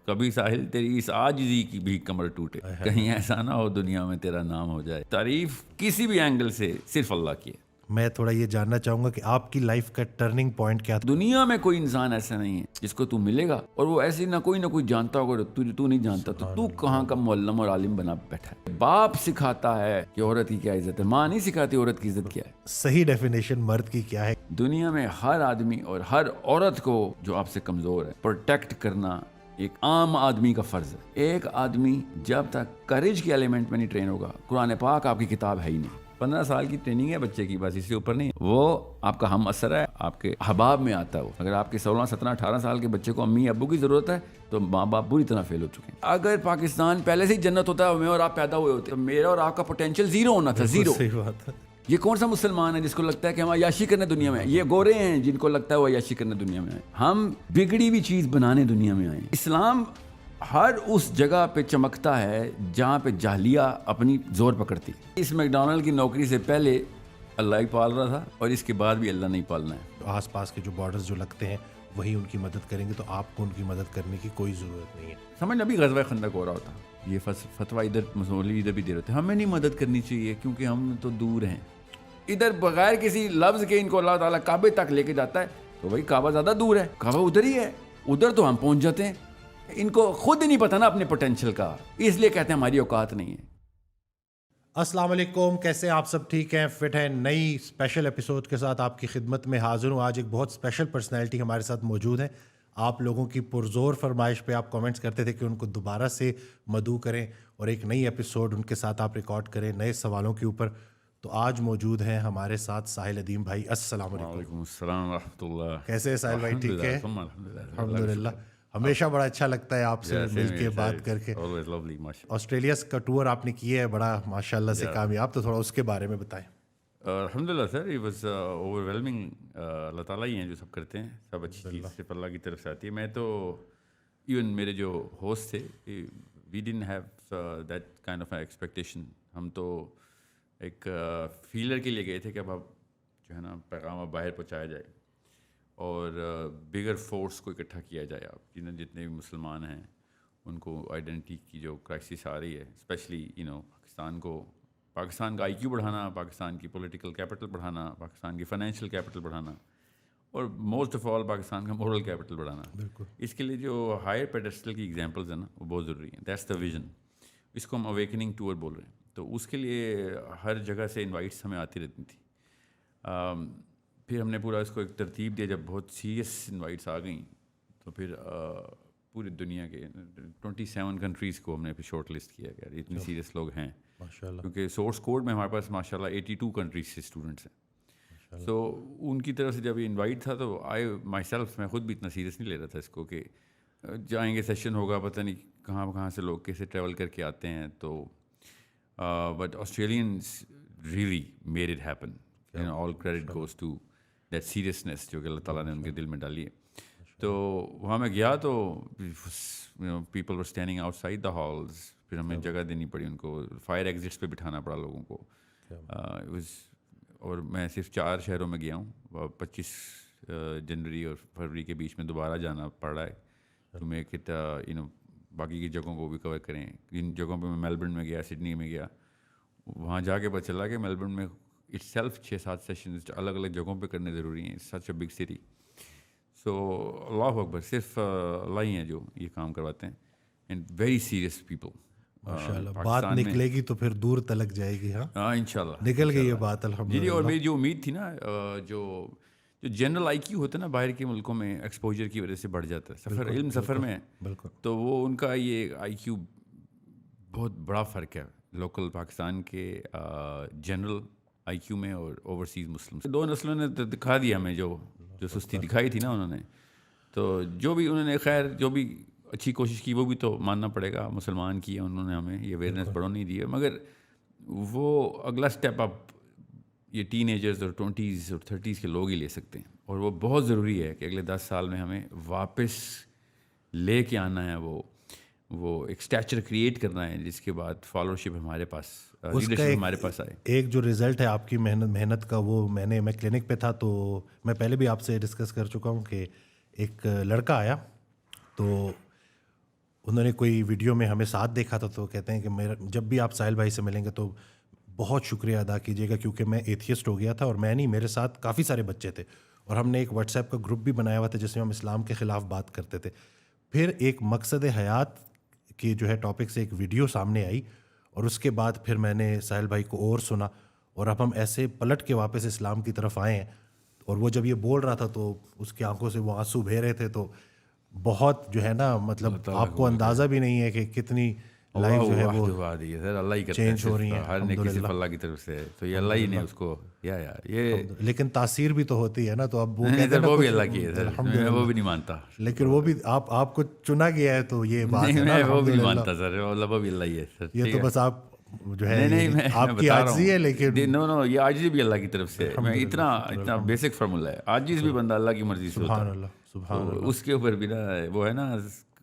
کبھی ساحل تیری اس عاجزی کی بھی کمر ٹوٹے، کہیں ایسا نہ ہو دنیا میں تیرا نام ہو جائے۔ تعریف کسی بھی اینگل سے صرف اللہ کی ہے۔ میں تھوڑا یہ جاننا چاہوں گا کہ آپ کی لائف کا ٹرننگ پوائنٹ کیا تھا؟ دنیا میں کوئی انسان ایسا نہیں ہے جس کو تو ملے گا اور وہ ایسے نہ کوئی جانتا ہوگا تو نہیں جانتا، تو کہاں کا معلم اور عالم بنا بیٹھا ہے۔ باپ سکھاتا ہے کہ عورت کی کیا عزت ہے، ماں نہیں سکھاتی عورت کی عزت کیا ہے۔ صحیح ڈیفینیشن مرد کی کیا ہے؟ دنیا میں ہر آدمی اور ہر عورت کو جو آپ سے کمزور ہے پروٹیکٹ کرنا ایک عام آدمی کا فرض ہے۔ ایک آدمی جب تک کریج کے ایلیمنٹ میں نہیں ٹرین ہوگا، قرآن پاک آپ کی کتاب ہے ہی نہیں۔ 15 سال کی ٹریننگ ہے بچے کی، بس اس سے اوپر نہیں۔ وہ آپ کا ہم اثر ہے، آپ کے احباب میں آتا ہے وہ۔ اگر آپ کے 16 17 18 سال کے بچے کو امی ابو کی ضرورت ہے تو ماں باپ پوری طرح فیل ہو چکے ہیں۔ اگر پاکستان پہلے سے ہی جنت ہوتا ہے میں اور آپ پیدا ہوئے ہوتے، میرا اور آپ کا پوٹینشیل زیرو ہونا تھا، زیرو۔ صحیح بات ہے۔ یہ کون سا مسلمان ہے جس کو لگتا ہے کہ ہم عیاشی کرنے دنیا میں آئے؟ یہ گورے ہیں جن کو لگتا ہے وہ عیاشی کرنے دنیا میں آئے۔ ہم بگڑی ہوئی چیز بنانے دنیا میں آئے۔ اسلام ہر اس جگہ پہ چمکتا ہے جہاں پہ جاہلیہ اپنی زور پکڑتی۔ اس میکڈونلڈ کی نوکری سے پہلے اللہ ہی پال رہا تھا اور اس کے بعد بھی اللہ نہیں پالنا ہے۔ آس پاس کے جو بارڈرز جو لگتے ہیں وہی ان کی مدد کریں گے، تو آپ کو ان کی مدد کرنے کی کوئی ضرورت نہیں ہے۔ سمجھ ابھی غزوہ خندق ہو رہا ہوتا، یہ فتویٰ ادھر مولوی ادھر بھی دے رہے تھے، ہمیں نہیں مدد کرنی چاہیے کیونکہ ہم تو دور ہیں۔ ادھر بغیر کسی لفظ کے ان کو اللہ تعالیٰ کعبے تک لے کے جاتا ہے، تو بھائی کعبہ زیادہ دور ہے، کعبہ ادھر ہی ہے، ادھر تو ہم پہنچ جاتے ہیں۔ ان کو خود نہیں پتہ نا اپنے پوٹینشیل کا، اس لیے کہتے ہیں ہماری اوقات نہیں ہے۔ السلام علیکم، کیسے ہیں آپ سب؟ ٹھیک ہیں، فٹ ہیں؟ نئی اسپیشل ایپیسوڈ کے ساتھ آپ کی خدمت میں حاضر ہوں۔ آج ایک بہت اسپیشل پرسنالٹی ہمارے ساتھ موجود ہے۔ آپ لوگوں کی پرزور فرمائش پہ آپ کامنٹس کرتے تھے کہ ان کو دوبارہ سے مدعو کریں اور ایک نئی ایپیسوڈ ان کے ساتھ آپ ریکارڈ کریں نئے سوالوں کے اوپر۔ تو آج موجود ہیں ہمارے ساتھ ساحل ادیم بھائی۔ السلام علیکم۔ وعلیکم السلام ورحمۃ اللہ۔ کیسے ہیں ساحل بھائی؟ ٹھیک ہے الحمدللہ۔ ہمیشہ بڑا اچھا لگتا ہے آپ سے مل کے بات کر کے۔ آسٹریلیا کا ٹور آپ نے کیا ہے بڑا ماشاء اللہ سے کامیاب، تو تھوڑا اس کے بارے میں بتائیں۔ الحمدللہ سر، اٹ واز اوور ویلمنگ۔ اللہ تعالیٰ ہی ہیں جو سب کرتے ہیں، سب اچھی چیز صرف اللہ کی طرف سے آتی ہے۔ میں تو ایون میرے جو ہوسٹ تھے، we didn't have that kind of expectation. ہم تو ایک فیلر کے لیے گئے تھے کہ اب جو ہے نا پیغام اب باہر پہنچایا جائے اور بگر فورس کو اکٹھا کیا جائے۔ آپ جتنے بھی مسلمان ہیں ان کو آئیڈینٹی کی جو کرائسس آ رہی ہے، اسپیشلی پاکستان کا آئی کیو بڑھانا، پاکستان کی پولیٹیکل کیپٹل بڑھانا، پاکستان کی فائنینشیل کیپٹل بڑھانا اور موسٹ آف آل پاکستان کا مورل کیپٹل بڑھانا۔ بالکل، اس کے لیے جو ہائر پیڈسٹل کی ایگزامپلز ہیں نا وہ بہت ضروری ہیں۔ دیٹس دا ویژن، اس کو ہم اویکننگ ٹور بول رہے ہیں۔ تو اس کے لیے ہر جگہ سے انوائٹس ہمیں آتی رہتی تھیں۔ پھر ہم نے پورا اس کو ایک ترتیب دیا، جب بہت سیریس انوائٹس آ گئیں تو پھر پوری دنیا کے 27 کنٹریز کو ہم نے پھر شارٹ لسٹ کیا کہ اتنے سیریس لوگ ہیں ماشاءاللہ، کیونکہ سورس کوڈ میں ہمارے پاس ماشاء اللہ 82 کنٹریز سے اسٹوڈنٹس ہیں۔ سو ان کی طرف سے جب یہ انوائٹ تھا تو مائی سیلف، میں خود بھی اتنا سیریس نہیں لے رہا تھا اس کو کہ جائیں گے سیشن ہوگا، پتہ نہیں کہاں سے لوگ کیسے ٹریول کر کے آتے ہیں۔ تو but Australians really made it happen, all credit goes to that seriousness جو کہ اللہ تعالیٰ نے ان کے دل میں ڈالی ہے۔ تو وہاں میں گیا تو people were standing out side the halls, پھر ہمیں جگہ دینی پڑی ان کو، فائر ایگزٹس پہ بٹھانا پڑا لوگوں کو۔ اور میں صرف 4 شہروں میں گیا ہوں، 25 جنوری اور فروری کے بیچ میں دوبارہ جانا پڑ رہا ہے تو میں باقی کی جگہوں کو بھی کور کریں۔ ان جگہوں پہ میں میلبرن میں گیا، سڈنی میں گیا، وہاں جا کے پتہ چلا کہ میلبرن میں اٹ سیلف 6-7 سیشنز الگ الگ جگہوں پہ کرنے ضروری ہیں، سچ اے بگ سٹی۔ سو اللہ اکبر، صرف اللہ ہی ہیں جو یہ کام کرواتے ہیں، اینڈ ویری سیریس پیپل۔ ماشاءاللہ، بات نکلے گی تو پھر دور تلک جائے گی۔ ہاں انشاءاللہ نکل گئی یہ بات الحمدللہ۔ جی، اور میری جو امید تھی نا، جو جنرل آئی کیو ہوتا ہے نا باہر کے ملکوں میں، ایکسپوجر کی وجہ سے بڑھ جاتا ہے، سفر علم سفر میں، بالکل، تو وہ ان کا یہ آئی کیو بہت بڑا فرق ہے لوکل پاکستان کے جنرل آئی کیو میں اور اوورسیز مسلم۔ 2 نسلوں نے دکھا دیا ہمیں جو سستی دکھائی تھی نا انہوں نے، تو جو بھی انہوں نے خیر جو بھی اچھی کوشش کی وہ بھی تو ماننا پڑے گا، مسلمان کی انہوں نے ہمیں یہ اویئرنیس بڑھو نہیں دی ہے، مگر وہ اگلا اسٹیپ اپ یہ ٹین ایجرز اور 20s اور 30s کے لوگ ہی لے سکتے ہیں، اور وہ بہت ضروری ہے کہ اگلے 10 سال میں ہمیں واپس لے کے آنا ہے، وہ ایک اسٹیچر کریٹ کرنا ہے جس کے بعد فالوورشپ ہمارے پاس، لیڈرشپ ہمارے پاس آئے۔ ایک جو رزلٹ ہے آپ کی محنت کا، وہ میں کلینک پہ تھا تو میں پہلے بھی آپ سے ڈسکس کر چکا ہوں کہ ایک لڑکا آیا تو انہوں نے کوئی ویڈیو میں ہمیں ساتھ دیکھا تھا تو کہتے ہیں کہ میرا جب بھی آپ ساحل بھائی سے ملیں گے تو بہت شکریہ ادا کیجیے گا کیونکہ میں ایتھیسٹ ہو گیا تھا اور میں نہیں میرے ساتھ کافی سارے بچے تھے اور ہم نے ایک واٹس ایپ کا گروپ بھی بنایا ہوا تھا جس میں ہم اسلام کے خلاف بات کرتے تھے. پھر ایک مقصد حیات کی جو ہے ٹاپک سے ایک ویڈیو سامنے آئی اور اس کے بعد پھر میں نے ساحل بھائی کو اور سنا اور اب ہم ایسے پلٹ کے واپس اسلام کی طرف آئے ہیں. اور وہ جب یہ بول رہا تھا تو اس کی آنکھوں سے وہ آنسو بہہ رہے تھے. تو بہت جو ہے نا مطلب آپ کو اندازہ بھی نہیں ہے کہ کتنی لائف جو ہے وہ سر اللہ ہی کرتا چینج ہو رہی ہیں ہر نیکی صرف اللہ کی طرف سے ہے تو یہ اللہ ہی نے اس کو یار یہ لیکن تاثیر بھی تو ہوتی ہے نا. تو اب وہ نہیں سر وہ بھی اللہ کی ہے سر میں وہ بھی نہیں مانتا لیکن وہ بھی آپ کو چنا گیا ہے تو یہ بات ہے میں وہ بھی نہیں مانتا سر وہ بھی اللہ ہی ہے سر. یہ تو بس آپ جو ہے نہیں میں آپ کی عاجزی ہے لیکن نو یہ عاجزی بھی اللہ کی طرف سے ہے. میں اتنا بیسک فارمولا ہے عاجز بھی بندہ اللہ کی مرضی سے ہوتا ہے. سبحان اللہ اس کے اوپر بھی نا وہ ہے نا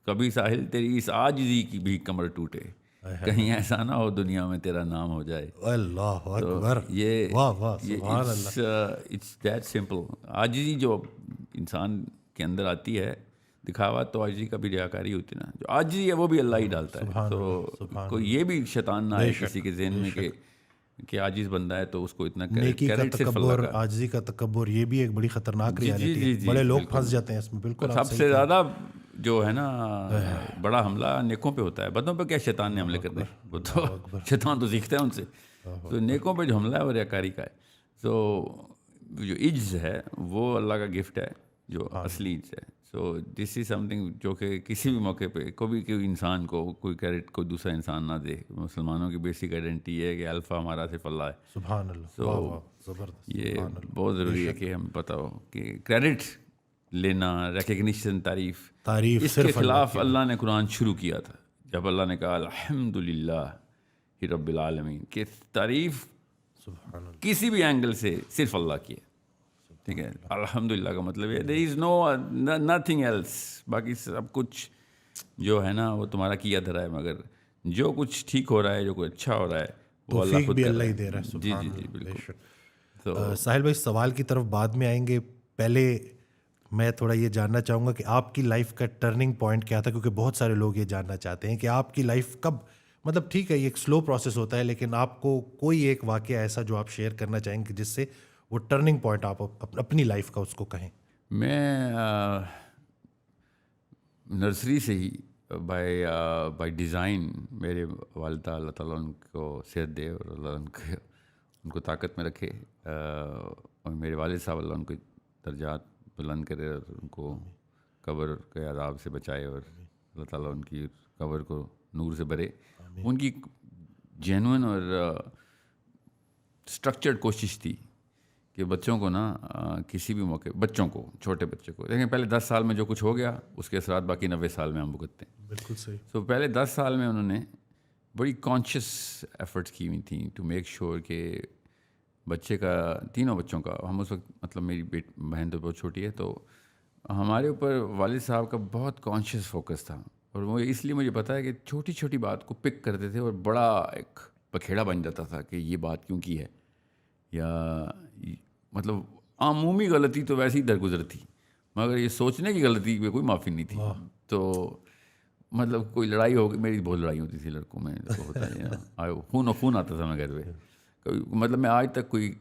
کبھی ساحل تیری اس عاجزی کی بھی کمر ٹوٹے کہیں ایسا نہ ہو دنیا میں تیرا نام ہو جائے. اللہ اکبر یہ واہ واہ سبحان اللہ. It's that simple. عاجزی جو انسان کے اندر آتی ہے دکھاوا تو عاجزی کا بھی ریاکاری ہوتی ہے نا. جو عاجزی ہے وہ بھی اللہ ہی ڈالتا ہے. تو کوئی یہ بھی شیطان نہ آئے کسی کے ذہن میں کہ عاجز بندہ ہے تو اس کو اتنا نیکی کا تکبر عاجزی کا تکبر یہ بھی ایک بڑی خطرناک ریالٹی ہے. بڑے لوگ پھنس جاتے ہیں اس میں. بالکل سب سے زیادہ جو ہے نا بڑا حملہ نیکوں پہ ہوتا ہے. بدوں پہ کیا شیطان نے حملے کرنے وہ تو شیطان تو سیکھتا ہے ان سے. تو نیکوں پہ جو حملہ ہے وہ ریاکاری کا ہے. تو جو عجز ہے وہ اللہ کا گفٹ ہے جو اصلی عجز ہے. سو دس از سم تھنگ جو کہ کسی بھی موقع پہ کوئی انسان کو کوئی کریڈٹ کوئی دوسرا انسان نہ دے. مسلمانوں کی بیسک آئیڈینٹی ہے کہ الفا ہمارا صرف اللہ ہے. سبحان اللہ. سو زبردست. یہ بہت ضروری ہے کہ ہم پتہ ہو کہ کریڈٹ لینا ریکگنیشن تعریف اس کے خلاف اللہ نے قرآن شروع کیا تھا جب اللہ نے کہا الحمدللہ رب العالمین کہ تعریف کسی بھی اینگل سے صرف اللہ کی ہے. ٹھیک ہے الحمدللہ کا مطلب ہے دیر از نو نتھنگ ایلس. باقی سب کچھ جو ہے نا وہ تمہارا کیا دھرا ہے مگر جو کچھ ٹھیک ہو رہا ہے جو کوئی اچھا ہو رہا ہے وہ اللہ خود اللہ ہی دے رہا ہے. جی بالکل. تو ساحل بھائی سوال کی طرف بعد میں آئیں گے. پہلے میں تھوڑا یہ جاننا چاہوں گا کہ آپ کی لائف کا ٹرننگ پوائنٹ کیا تھا کیونکہ بہت سارے لوگ یہ جاننا چاہتے ہیں کہ آپ کی لائف کب مطلب ٹھیک ہے یہ ایک سلو پروسیس ہوتا ہے لیکن آپ کو کوئی ایک واقعہ ایسا جو آپ شیئر کرنا چاہیں گے جس سے وہ ٹرننگ پوائنٹ آپ اپنی لائف کا اس کو کہیں. میں نرسری سے ہی بائی ڈیزائن میرے والدہ اللہ تعالیٰ ان کو صحت دے اور اللہ ان کو طاقت میں رکھے اور میرے والد صاحب اللہ ان کو درجات بلند کرے اور ان کو قبر کے عذاب سے بچائے اور اللہ تعالیٰ ان کی قبر کو نور سے بھرے. ان کی جینوئن اور اسٹرکچرڈ کوشش تھی کہ بچوں کو نا کسی بھی موقع بچوں کو چھوٹے بچے کو دیکھیں پہلے 10 سال میں جو کچھ ہو گیا اس کے اثرات باقی 90 سال میں ہم بھگتتے ہیں. بالکل صحیح. تو پہلے 10 سال میں انہوں نے بڑی کانشیس ایفرٹس کی ہوئی تھیں ٹو میک شیور کہ بچے کا تینوں بچوں کا ہم اس وقت مطلب میری بہن تو بہت چھوٹی ہے تو ہمارے اوپر والد صاحب کا بہت کانشیس فوکس تھا اور وہ اس لیے مجھے پتا ہے کہ چھوٹی چھوٹی بات کو پک کرتے تھے اور بڑا ایک پکھیڑا بن جاتا تھا کہ یہ بات کیوں کی ہے یا مطلب عمومی غلطی تو ویسے ہی درگزر تھی مگر یہ سوچنے کی غلطی پہ کوئی معافی نہیں تھی. تو مطلب کوئی لڑائی ہو گئی میری بہت لڑائی ہوتی تھی لڑکوں میں ہوتا ہے خون آتا تھا میں گھر پہ. مطلب میں آج تک کوئی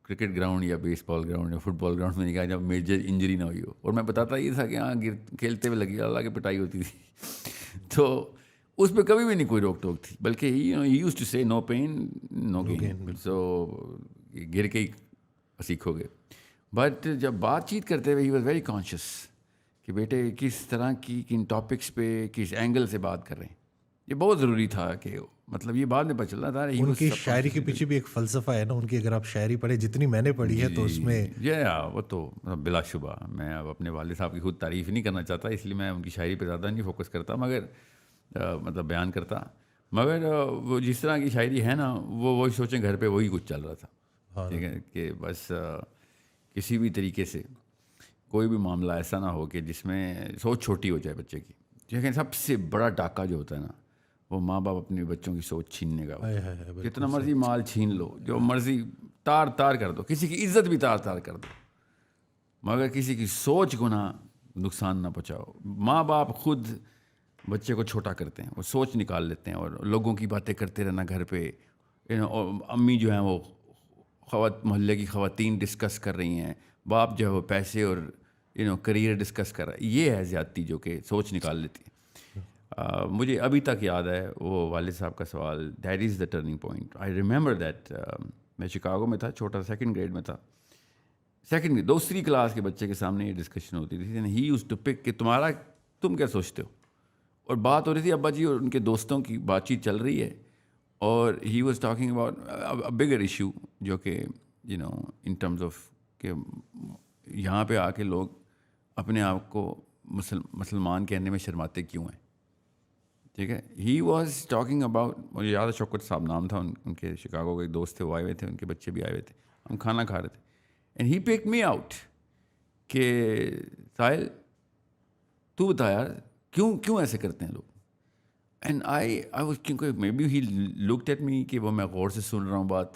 کرکٹ گراؤنڈ یا بیس بال گراؤنڈ یا فٹ بال گراؤنڈ میں نہیں گیا جب میجر انجری نہ ہوئی ہو. اور میں بتاتا یہ تھا کہ ہاں کھیلتے ہوئے لگی اللہ کی پٹائی ہوتی تھی تو اس پہ کبھی بھی نہیں کوئی روک ٹوک تھی بلکہ یوز ٹو سے نو پین نو گین. سو گر کے ہی سیکھو گے. بٹ جب بات چیت کرتے ہوئے ہی واز ویری کانشیس کہ بیٹے کس طرح کی کن ٹاپکس پہ کس اینگل سے بات کر رہے ہیں. یہ بہت ضروری تھا کہ مطلب یہ بعد میں پتہ چلا تھا. ان کی شاعری کے پیچھے بھی ایک فلسفہ ہے نا ان کی. اگر آپ شاعری پڑھیں جتنی میں نے پڑھی ہے تو اس میں وہ تو بلا شبہ میں اب اپنے والد صاحب کی خود تعریف نہیں کرنا چاہتا اس لیے میں ان کی شاعری پہ زیادہ نہیں فوکس کرتا مگر مطلب بیان کرتا مگر وہ جس طرح کی شاعری ہے نا وہی سوچیں گھر پہ وہی کچھ چل رہا تھا. ٹھیک ہے کہ بس کسی بھی طریقے سے کوئی بھی معاملہ ایسا نہ ہو کہ جس میں سوچ چھوٹی ہو جائے بچے کی. لیکن سب سے بڑا ڈاکہ جو ہوتا ہے نا وہ ماں باپ اپنے بچوں کی سوچ چھیننے کا. جتنا مرضی مال چھین لو جو مرضی تار تار کر دو کسی کی عزت بھی تار تار کر دو مگر کسی کی سوچ کو نہ نقصان نہ پہنچاؤ. ماں باپ خود بچے کو چھوٹا کرتے ہیں, وہ سوچ نکال لیتے ہیں, اور لوگوں کی باتیں کرتے رہنا گھر پہ. اور امی جو ہیں وہ محلے کی خواتین ڈسکس کر رہی ہیں, باپ جو ہے وہ پیسے اور کریئر ڈسکس کر رہا ہے. یہ ہے زیادتی جو کہ سوچ نکال لیتی ہے. مجھے ابھی تک یاد ہے وہ والد صاحب کا سوال, that is the turning point. I remember that میں شکاگو میں تھا, چھوٹا 2nd گریڈ میں تھا. 2ری کلاس کے بچے کے سامنے یہ ڈسکشن ہوتی تھی. ہی یوز ٹو پک کہ تم کیا سوچتے ہو, اور بات ہو رہی تھی ابا جی اور ان کے دوستوں کی بات چیت چل رہی ہے, اور he was talking about bigger issue جو کہ ان ٹرمز آف کہ یہاں پہ آ کے لوگ اپنے آپ کو مسلمان کہنے میں شرماتے کیوں ہیں. ٹھیک ہے, ہی واز ٹاکنگ اباؤٹ, مجھے یاد ہے شوکت صاحب نام تھا ان کے, شکاگو کے ایک دوست تھے, وہ آئے ہوئے تھے, ان کے بچے بھی آئے ہوئے تھے, ہم کھانا کھا رہے تھے. And he pick me out کہ ساحل تو بتا یار کیوں ایسے کرتے ہیں لوگ. اینڈ آئی واز, کیونکہ maybe he looked at me کہ وہ میں غور سے سن رہا ہوں بات,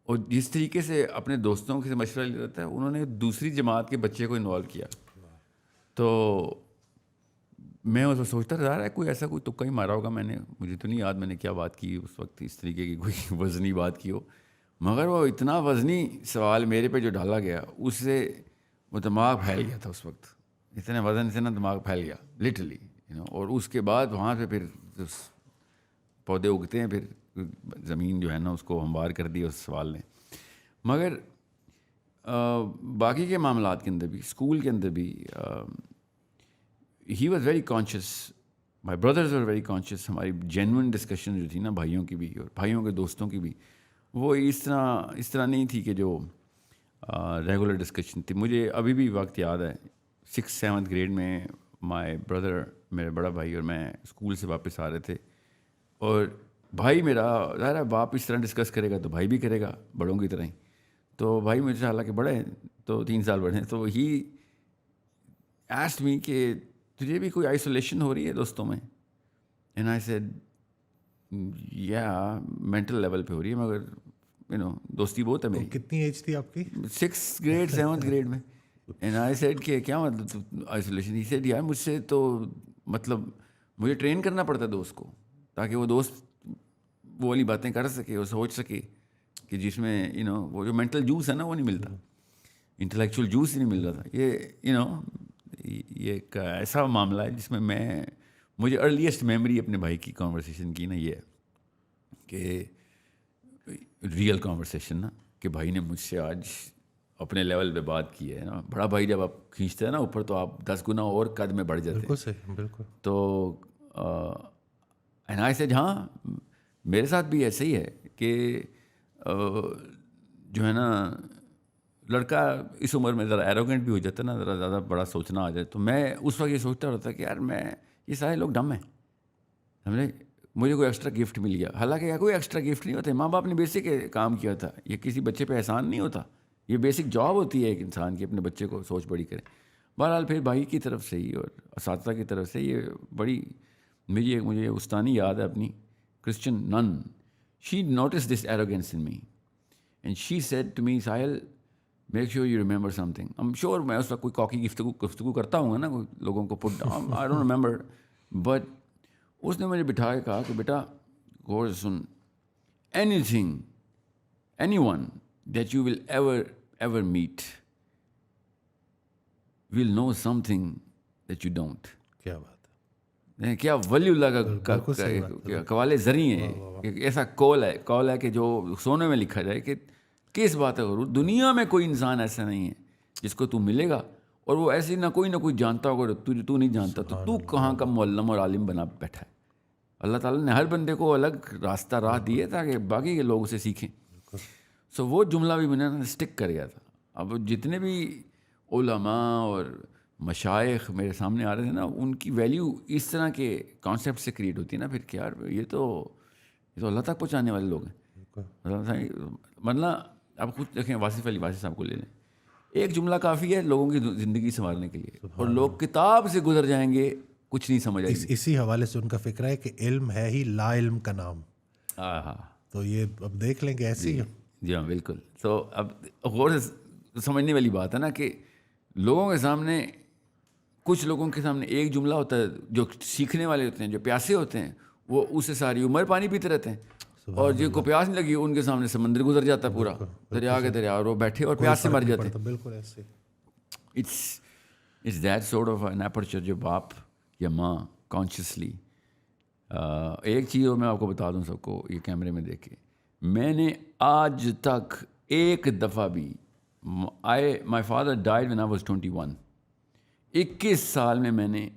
اور جس طریقے سے اپنے دوستوں سے مشورہ لے رہا تھا, انہوں نے دوسری جماعت کے بچے کو انوالو کیا. تو میں اس وقت سوچتا رہا کوئی ایسا کوئی تکا ہی مارا ہوگا میں نے, مجھے تو نہیں یاد میں نے کیا بات کی اس وقت, اس طریقے کی کوئی وزنی بات کی ہو, مگر وہ اتنا وزنی سوال میرے پہ جو ڈالا گیا اس سے وہ دماغ پھیل گیا تھا اس وقت. اتنے وزن سے نا دماغ پھیل گیا لٹرلی, اور اس کے بعد وہاں سے پھر پودے اگتے ہیں, پھر زمین جو ہے نا اس کو ہموار کر دی اس سوال نے. مگر باقی کے معاملات کے اندر بھی, اسکول کے اندر بھی, he was very conscious, my brothers are very conscious. ہماری جینون ڈسکشن جو تھی نا بھائیوں کی بھی اور بھائیوں کے دوستوں کی بھی, وہ اس طرح نہیں تھی کہ جو ریگولر ڈسکشن تھی. مجھے ابھی بھی وقت یاد ہے 6th 7th گریڈ میں مائی بردر, میرے بڑا بھائی اور میں اسکول سے واپس آ رہے تھے, اور بھائی میرا ظاہر ہے باپ اس طرح ڈسکس کرے گا تو بھائی بھی کرے گا بڑوں کی طرح ہی. تو بھائی مجھ سے حالانکہ بڑے ہیں, تو 3 سال بڑے ہیں, تو ہی آسکڈ می کہ تجھے بھی کوئی آئسولیشن ہو رہی ہے دوستوں میں. اینڈ آئی سیڈ یا مینٹل لیول پہ ہو رہی ہے, مگر دوستی بہت ہے میری. کتنی ایج تھی آپ کی؟ 6th گریڈ 7th گریڈ میں. اینڈ آئی سیڈ کہ کیا مطلب آئسولیشن. ہی سیڈ یار مجھ سے تو مطلب مجھے ٹرین کرنا پڑتا ہے دوست کو, تاکہ وہ دوست وہ والی باتیں کر سکے اور سوچ سکے کہ جس میں وہ جو مینٹل جوس ہے نا وہ نہیں ملتا, انٹلیکچوئل جوس ہی نہیں مل رہا تھا. یہ ایک ایسا معاملہ ہے جس میں مجھے ارلیسٹ میموری اپنے بھائی کی کانورسیشن کی نا یہ ہے کہ ریئل کانورسیشن نا, کہ بھائی نے مجھ سے آج اپنے لیول پہ بات کی ہے نا. بڑا بھائی جب آپ کھینچتے ہیں نا اوپر تو آپ 10 گنا اور قد میں بڑھ جاتے ہیں. بالکل صحیح, بالکل. تو اینڈ آئی سیڈ ہاں میرے ساتھ بھی ایسے ہی ہے کہ جو ہے نا لڑکا اس عمر میں ذرا ایروگنٹ بھی ہو جاتا ہے نا, ذرا زیادہ بڑا سوچنا آ جائے. تو میں اس وقت یہ سوچتا رہتا کہ یار یہ سارے لوگ ڈم ہیں, سمجھے. مجھے کوئی ایکسٹرا گفٹ مل گیا, حالانکہ کوئی ایکسٹرا گفٹ نہیں ہوتا. ماں باپ نے بیسک کام کیا تھا, یہ کسی بچے پہ احسان نہیں ہوتا, یہ بیسک جاب ہوتی ہے ایک انسان کی, اپنے بچے کو سوچ بڑی کرے. بہرحال پھر بھائی کی طرف سے ہی اور اساتذہ کی طرف سے یہ بڑی مجھے استانی یاد ہے اپنی, Christian nun. She notice this arrogance in me and she said to me Sahil make sure you remember something. I'm sure میں اس وقت کوئی کاکی گفتگو کرتا ہوں گا نا لوگوں کو put down, I don't remember, but اس نے مجھے بٹھا کے کہا کہ بیٹا غور سے سن, anything anyone that you will ever meet will know something that you don't. کیا بات ہے, کیا ولی اللہ کا قوال زریں ہے. ایسا کال ہے کہ جو سونے میں لکھا جائے کہ کس بات ہے غرور. دنیا میں کوئی انسان ایسا نہیں ہے جس کو تو ملے گا اور وہ ایسی نہ کوئی جانتا ہوگا تو نہیں جانتا, تو کہاں کا معلم اور عالم بنا بیٹھا ہے. اللہ تعالیٰ نے ہر بندے کو الگ راستہ راہ دیے تاکہ باقی کے لوگ اسے سیکھیں. سو وہ جملہ بھی میں نے اسٹک کر گیا تھا. اب جتنے بھی علماء اور مشائخ میرے سامنے آ رہے تھے نا, ان کی ویلیو اس طرح کے کانسیپٹ سے کریٹ ہوتی ہے نا پھر کہ یار یہ تو اللہ تک پہنچانے والے لوگ ہیں. مطلب آپ خود دیکھیں واصف صاحب کو لے لیں, ایک جملہ کافی ہے لوگوں کی زندگی سنوارنے کے لیے, اور لوگ کتاب سے گزر جائیں گے کچھ نہیں سمجھ آئے گی. اسی حوالے سے ان کا فکر ہے کہ علم ہے ہی لا علم کا نام. ہاں تو یہ اب دیکھ لیں کہ ایسی ہے. جی ہاں بالکل. تو اب غور سے سمجھنے والی بات ہے نا کہ لوگوں کے سامنے کچھ لوگوں کے سامنے ایک جملہ ہوتا ہے, جو سیکھنے والے ہوتے ہیں, جو پیاسے ہوتے ہیں, وہ اس سے ساری عمر پانی پیتے رہتے ہیں, اور جن کو پیاس نہیں لگی ان کے سامنے سمندر گزر جاتا ہے پورا, دریا کے دریا, اور وہ بیٹھے اور پیاس سے مر جاتے ہیں. بالکل ایسے. It's that sort of an aperture جو باپ یا ماں کانشیسلی. ایک چیز اور میں آپ کو بتا دوں سب کو, یہ کیمرے میں دیکھے, میں نے آج تک ایک دفعہ بھی, my father died when I was 21, 21 سال میں نے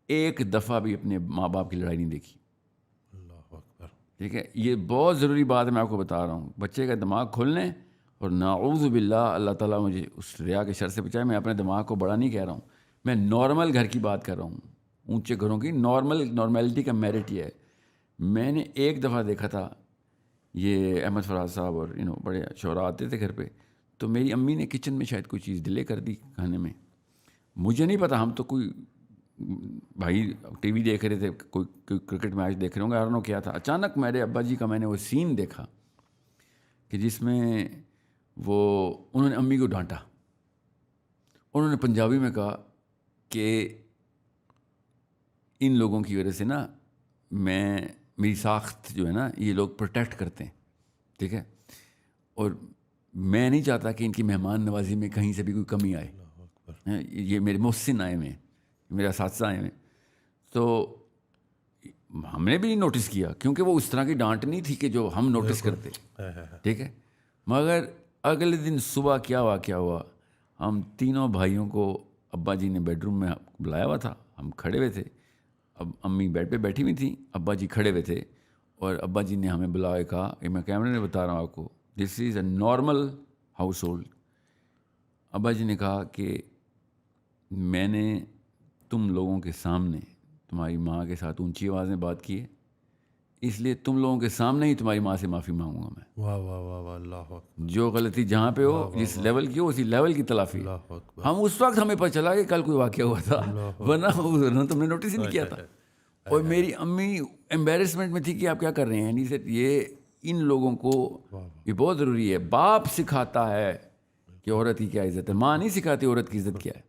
ایک دفعہ بھی اپنے ماں باپ کی لڑائی نہیں دیکھی. اللہ اکبر. ٹھیک ہے, یہ بہت ضروری بات ہے, میں آپ کو بتا رہا ہوں. بچے کا دماغ کھولنے, اور ناعوذ باللہ اللہ تعالیٰ مجھے اس ریا کے شر سے بچائے. میں اپنے دماغ کو بڑا نہیں کہہ رہا ہوں, میں نارمل گھر کی بات کر رہا ہوں, اونچے گھروں کی نارملٹی کا میرٹ یہ ہے. میں نے ایک دفعہ دیکھا تھا, یہ احمد فراز صاحب اور بڑے شعراء آتے تھے گھر پہ, تو میری امی نے کچن میں شاید کوئی چیز ڈیلے کر دی کھانے میں, مجھے نہیں پتا, ہم تو کوئی بھائی ٹی وی دیکھ رہے تھے, کوئی کرکٹ میچ دیکھ رہے ہوں گے, آرنو کیا تھا. اچانک میرے ابا جی کا میں نے وہ سین دیکھا کہ جس میں انہوں نے امی کو ڈانٹا. انہوں نے پنجابی میں کہا کہ ان لوگوں کی وجہ سے نا میری ساخت جو ہے نا, یہ لوگ پروٹیکٹ کرتے ہیں, ٹھیک ہے, اور میں نہیں چاہتا کہ ان کی مہمان نوازی میں کہیں سے بھی کوئی کمی آئے. یہ میرے محسن آئے ہوئے ہیں, میرے اساتذہ آئے ہوئے ہیں. تو ہم نے بھی نوٹس کیا, کیونکہ وہ اس طرح کی ڈانٹ نہیں تھی کہ جو ہم نوٹس کرتے, ٹھیک ہے. مگر اگلے دن صبح کیا واقعہ ہوا, ہم تینوں بھائیوں کو ابا جی نے بیڈ روم میں بلایا ہوا تھا, ہم کھڑے ہوئے تھے, اب امی بیڈ پہ بیٹھی ہوئی تھیں, ابا جی کھڑے ہوئے تھے, اور ابا جی نے ہمیں بلایا, کہا کہ میں کیمرے میں بتا رہا ہوں آپ کو, دس از اے نارمل ہاؤس ہولڈ. ابا جی نے کہا کہ میں نے تم لوگوں کے سامنے تمہاری ماں کے ساتھ اونچی آواز میں بات کی ہے, اس لیے تم لوگوں کے سامنے ہی تمہاری ماں سے معافی مانگوں گا میں. واہ واہ واہ واہ, اللہ اکبر. جو غلطی جہاں پہ ہو, جس لیول کی ہو, اسی لیول کی تلافی. اللہ اکبر. ہم اس وقت ہمیں پتہ چلا کہ کل کوئی واقعہ ہوا تھا, ورنہ تم نے نوٹس ہی نہیں کیا تھا. اور میری امی ایمبیرسمنٹ میں تھی کہ آپ کیا کر رہے ہیں. یہ ان لوگوں کو یہ بہت ضروری ہے. باپ سکھاتا ہے کہ عورت کی کیا عزت ہے, ماں نہیں سکھاتی عورت کی عزت کیا ہے.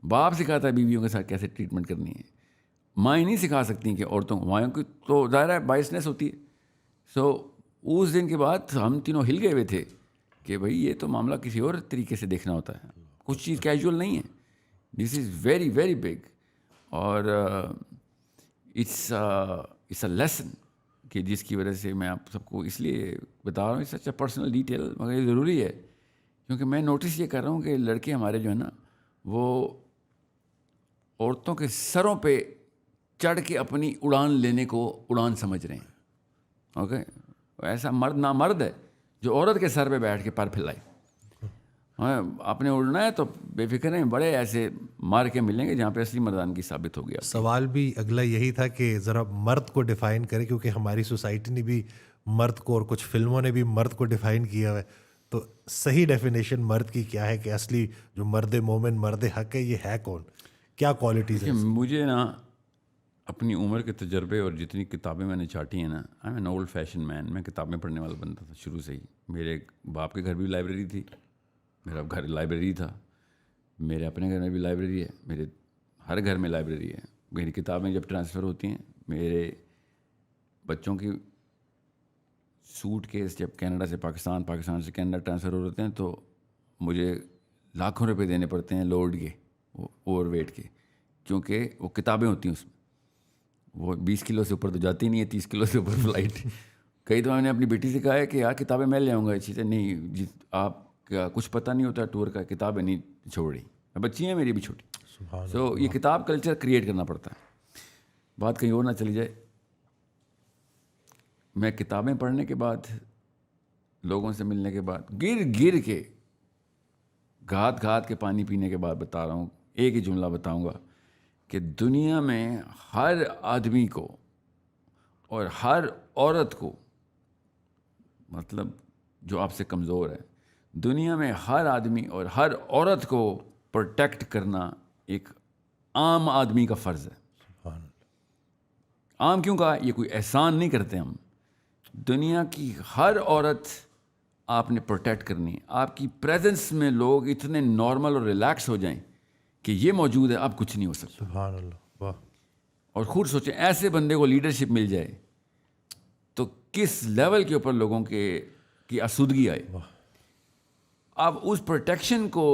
باپ سکھاتا ہے بیویوں کے ساتھ کیسے ٹریٹمنٹ کرنی ہے. مائیں نہیں سکھا سکتی کہ عورتوں, مائیں کی تو ظاہر ہے بائسنس ہوتی ہے. سو اس دن کے بعد ہم تینوں ہل گئے ہوئے تھے کہ بھائی یہ تو معاملہ کسی اور طریقے سے دیکھنا ہوتا ہے, کچھ چیز کیجول نہیں ہے. This is very very big, اور اٹس اے لیسن کہ جس کی وجہ سے میں آپ سب کو اس لیے بتا رہا ہوں, اٹس اچھا پرسنل ڈیٹیل, مگر یہ ضروری ہے کیونکہ میں نوٹس یہ کر رہا ہوں کہ لڑکے ہمارے جو ہے نا, وہ عورتوں کے سروں پہ چڑھ کے اپنی اڑان لینے کو اڑان سمجھ رہے ہیں. اوکے, ایسا مرد نامرد ہے جو عورت کے سر پہ بیٹھ کے پر پھیلائے. آپ نے اڑنا ہے تو بے فکر ہیں, بڑے ایسے مار کے ملیں گے جہاں پہ اصلی مردانگی ثابت ہو گیا. سوال بھی اگلا یہی تھا کہ ذرا مرد کو ڈیفائن کرے, کیونکہ ہماری سوسائٹی نے بھی مرد کو, اور کچھ فلموں نے بھی مرد کو ڈیفائن کیا ہے, تو صحیح ڈیفینیشن مرد کی کیا ہے, کہ اصلی جو مرد مومن مرد حق ہے, یہ ہے کون, کیا کوالٹیز ہیں؟ مجھے نا اپنی عمر کے تجربے اور جتنی کتابیں میں نے چاٹی ہیں نا, I am an old fashion man. میں کتابیں پڑھنے والا بندہ تھا شروع سے ہی. میرے باپ کے گھر بھی لائبریری تھی, میرا گھر لائبریری تھا, میرے اپنے گھر میں بھی لائبریری ہے, میرے ہر گھر میں لائبریری ہے. میری کتابیں جب ٹرانسفر ہوتی ہیں, میرے بچوں کی سوٹ کیس جب کینیڈا سے پاکستان, پاکستان سے کینیڈا ٹرانسفر ہو رہتے ہیں, تو مجھے لاکھوں روپے دینے پڑتے ہیں لوڈ کے, اوور ویٹ کے, کیونکہ وہ کتابیں ہوتی ہیں اس میں. وہ 20 کلو سے اوپر تو جاتی نہیں ہے, 30 کلو سے اوپر فلائٹ. کئی دفعہ میں نے اپنی بیٹی سے کہا ہے کہ یار کتابیں میں لے آؤں گا, اچھی سے نہیں جی, آپ کا کچھ پتہ نہیں ہوتا ٹور کا, کتابیں نہیں چھوڑ رہی. بچی ہیں میری بھی چھوٹی. سو یہ کتاب کلچر کریٹ کرنا پڑتا ہے. بات کہیں اور نہ چلی جائے, میں کتابیں پڑھنے کے بعد, لوگوں سے ملنے کے بعد, گر کے گھات کے پانی پینے کے بعد بتا رہا ہوں, ایک ہی جملہ بتاؤں گا کہ دنیا میں ہر آدمی کو اور ہر عورت کو, مطلب جو آپ سے کمزور ہے, دنیا میں ہر آدمی اور ہر عورت کو پروٹیکٹ کرنا ایک عام آدمی کا فرض ہے. عام کیوں کہا, یہ کوئی احسان نہیں کرتے ہم. دنیا کی ہر عورت آپ نے پروٹیکٹ کرنی ہے. آپ کی پریزنس میں لوگ اتنے نارمل اور ریلیکس ہو جائیں کہ یہ موجود ہے اب کچھ نہیں ہو سکتا. سبحان اللہ. واہ. اور خود سوچیں ایسے بندے کو لیڈرشپ مل جائے تو کس لیول کے اوپر لوگوں کی آسودگی آئے. اب اس پروٹیکشن کو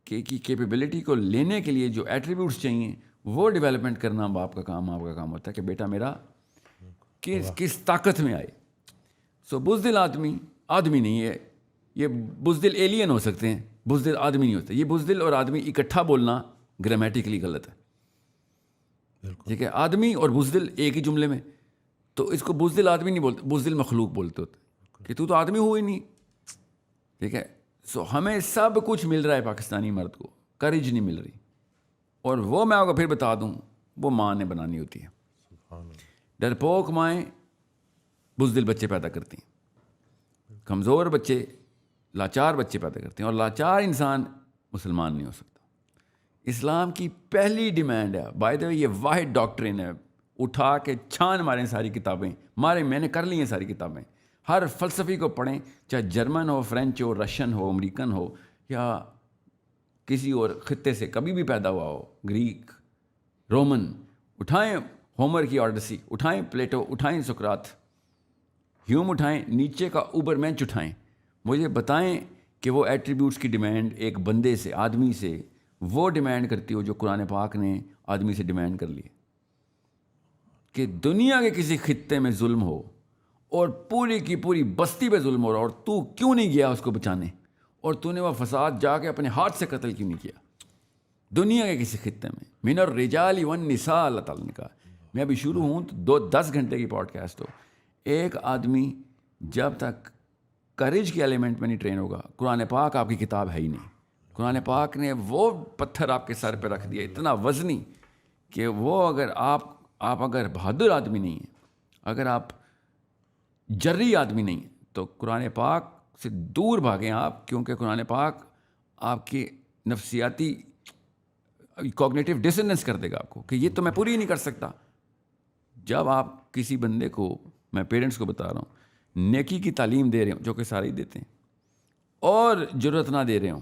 کی کیپیبلٹی کو لینے کے لیے جو ایٹریبیوٹس چاہیے وہ ڈیولپمنٹ کرنا باپ کا کام آپ کا کام ہوتا ہے کہ بیٹا میرا کس طاقت میں آئے. سو بزدل آدمی نہیں ہے. یہ بزدل ایلین ہو سکتے ہیں, بزدل آدمی نہیں ہوتا. یہ بزدل اور آدمی اکٹھا بولنا گرامیٹیکلی غلط ہے. ٹھیک ہے, آدمی اور بزدل ایک ہی جملے میں, تو اس کو بزدل آدمی نہیں بولتے, بزدل مخلوق بولتے ہوتے کہ تو آدمی ہو ہی نہیں. ٹھیک ہے. سو ہمیں سب کچھ مل رہا ہے پاکستانی مرد کو, کریج نہیں مل رہی. اور وہ میں آپ کو پھر بتا دوں وہ ماں نے بنانی ہوتی ہے. ڈرپوک مائیں بزدل بچے پیدا کرتی ہیں, کمزور بچے لاچار بچے پیدا کرتے ہیں, اور لاچار انسان مسلمان نہیں ہو سکتا. اسلام کی پہلی ڈیمانڈ ہے, بائی دا وے یہ واحد ڈاکٹرن ہے, اٹھا کے چھان ماریں ساری کتابیں, میں نے کر لی ہیں ساری کتابیں. ہر فلسفی کو پڑھیں, چاہے جرمن ہو, فرینچ ہو, رشین ہو, امریکن ہو, یا کسی اور خطے سے کبھی بھی پیدا ہوا ہو, گریک, رومن. اٹھائیں ہومر کی آڈیسی, اٹھائیں پلیٹو, اٹھائیں سقراط, ہیوم اٹھائیں, نیچے کا اوبر مینچ اٹھائیں. مجھے بتائیں کہ وہ ایٹریبیوٹس کی ڈیمانڈ ایک بندے سے, آدمی سے وہ ڈیمانڈ کرتی ہو جو قرآن پاک نے آدمی سے ڈیمانڈ کر لی. کہ دنیا کے کسی خطے میں ظلم ہو اور پوری کی پوری بستی پہ ظلم ہو رہا, اور تو کیوں نہیں گیا اس کو بچانے, اور تو نے وہ فساد جا کے اپنے ہاتھ سے قتل کیوں نہیں کیا دنیا کے کسی خطے میں. من الرجال والنساء اللہ تعالیٰ نے کہا. میں ابھی شروع ہوں تو 10 گھنٹے کی پوڈ کاسٹ ہو. ایک آدمی جب تک کریج کے ایلیمنٹ میں نہیں ٹرین ہوگا, قرآن پاک آپ کی کتاب ہے ہی نہیں. قرآن پاک نے وہ پتھر آپ کے سر پہ رکھ دیا اتنا وزنی کہ وہ اگر آپ اگر بہادر آدمی نہیں ہیں, اگر آپ جری آدمی نہیں ہیں, تو قرآن پاک سے دور بھاگیں آپ, کیونکہ قرآن پاک آپ کی نفسیاتی کوگنیٹیو ڈسننس کر دے گا آپ کو کہ یہ تو میں پوری نہیں کر سکتا. جب آپ کسی بندے کو, میں پیرنٹس کو بتا رہا ہوں, نیکی کی تعلیم دے رہے ہوں, جو کہ سارے ہی دیتے ہیں, اور جرت نہ دے رہے ہوں,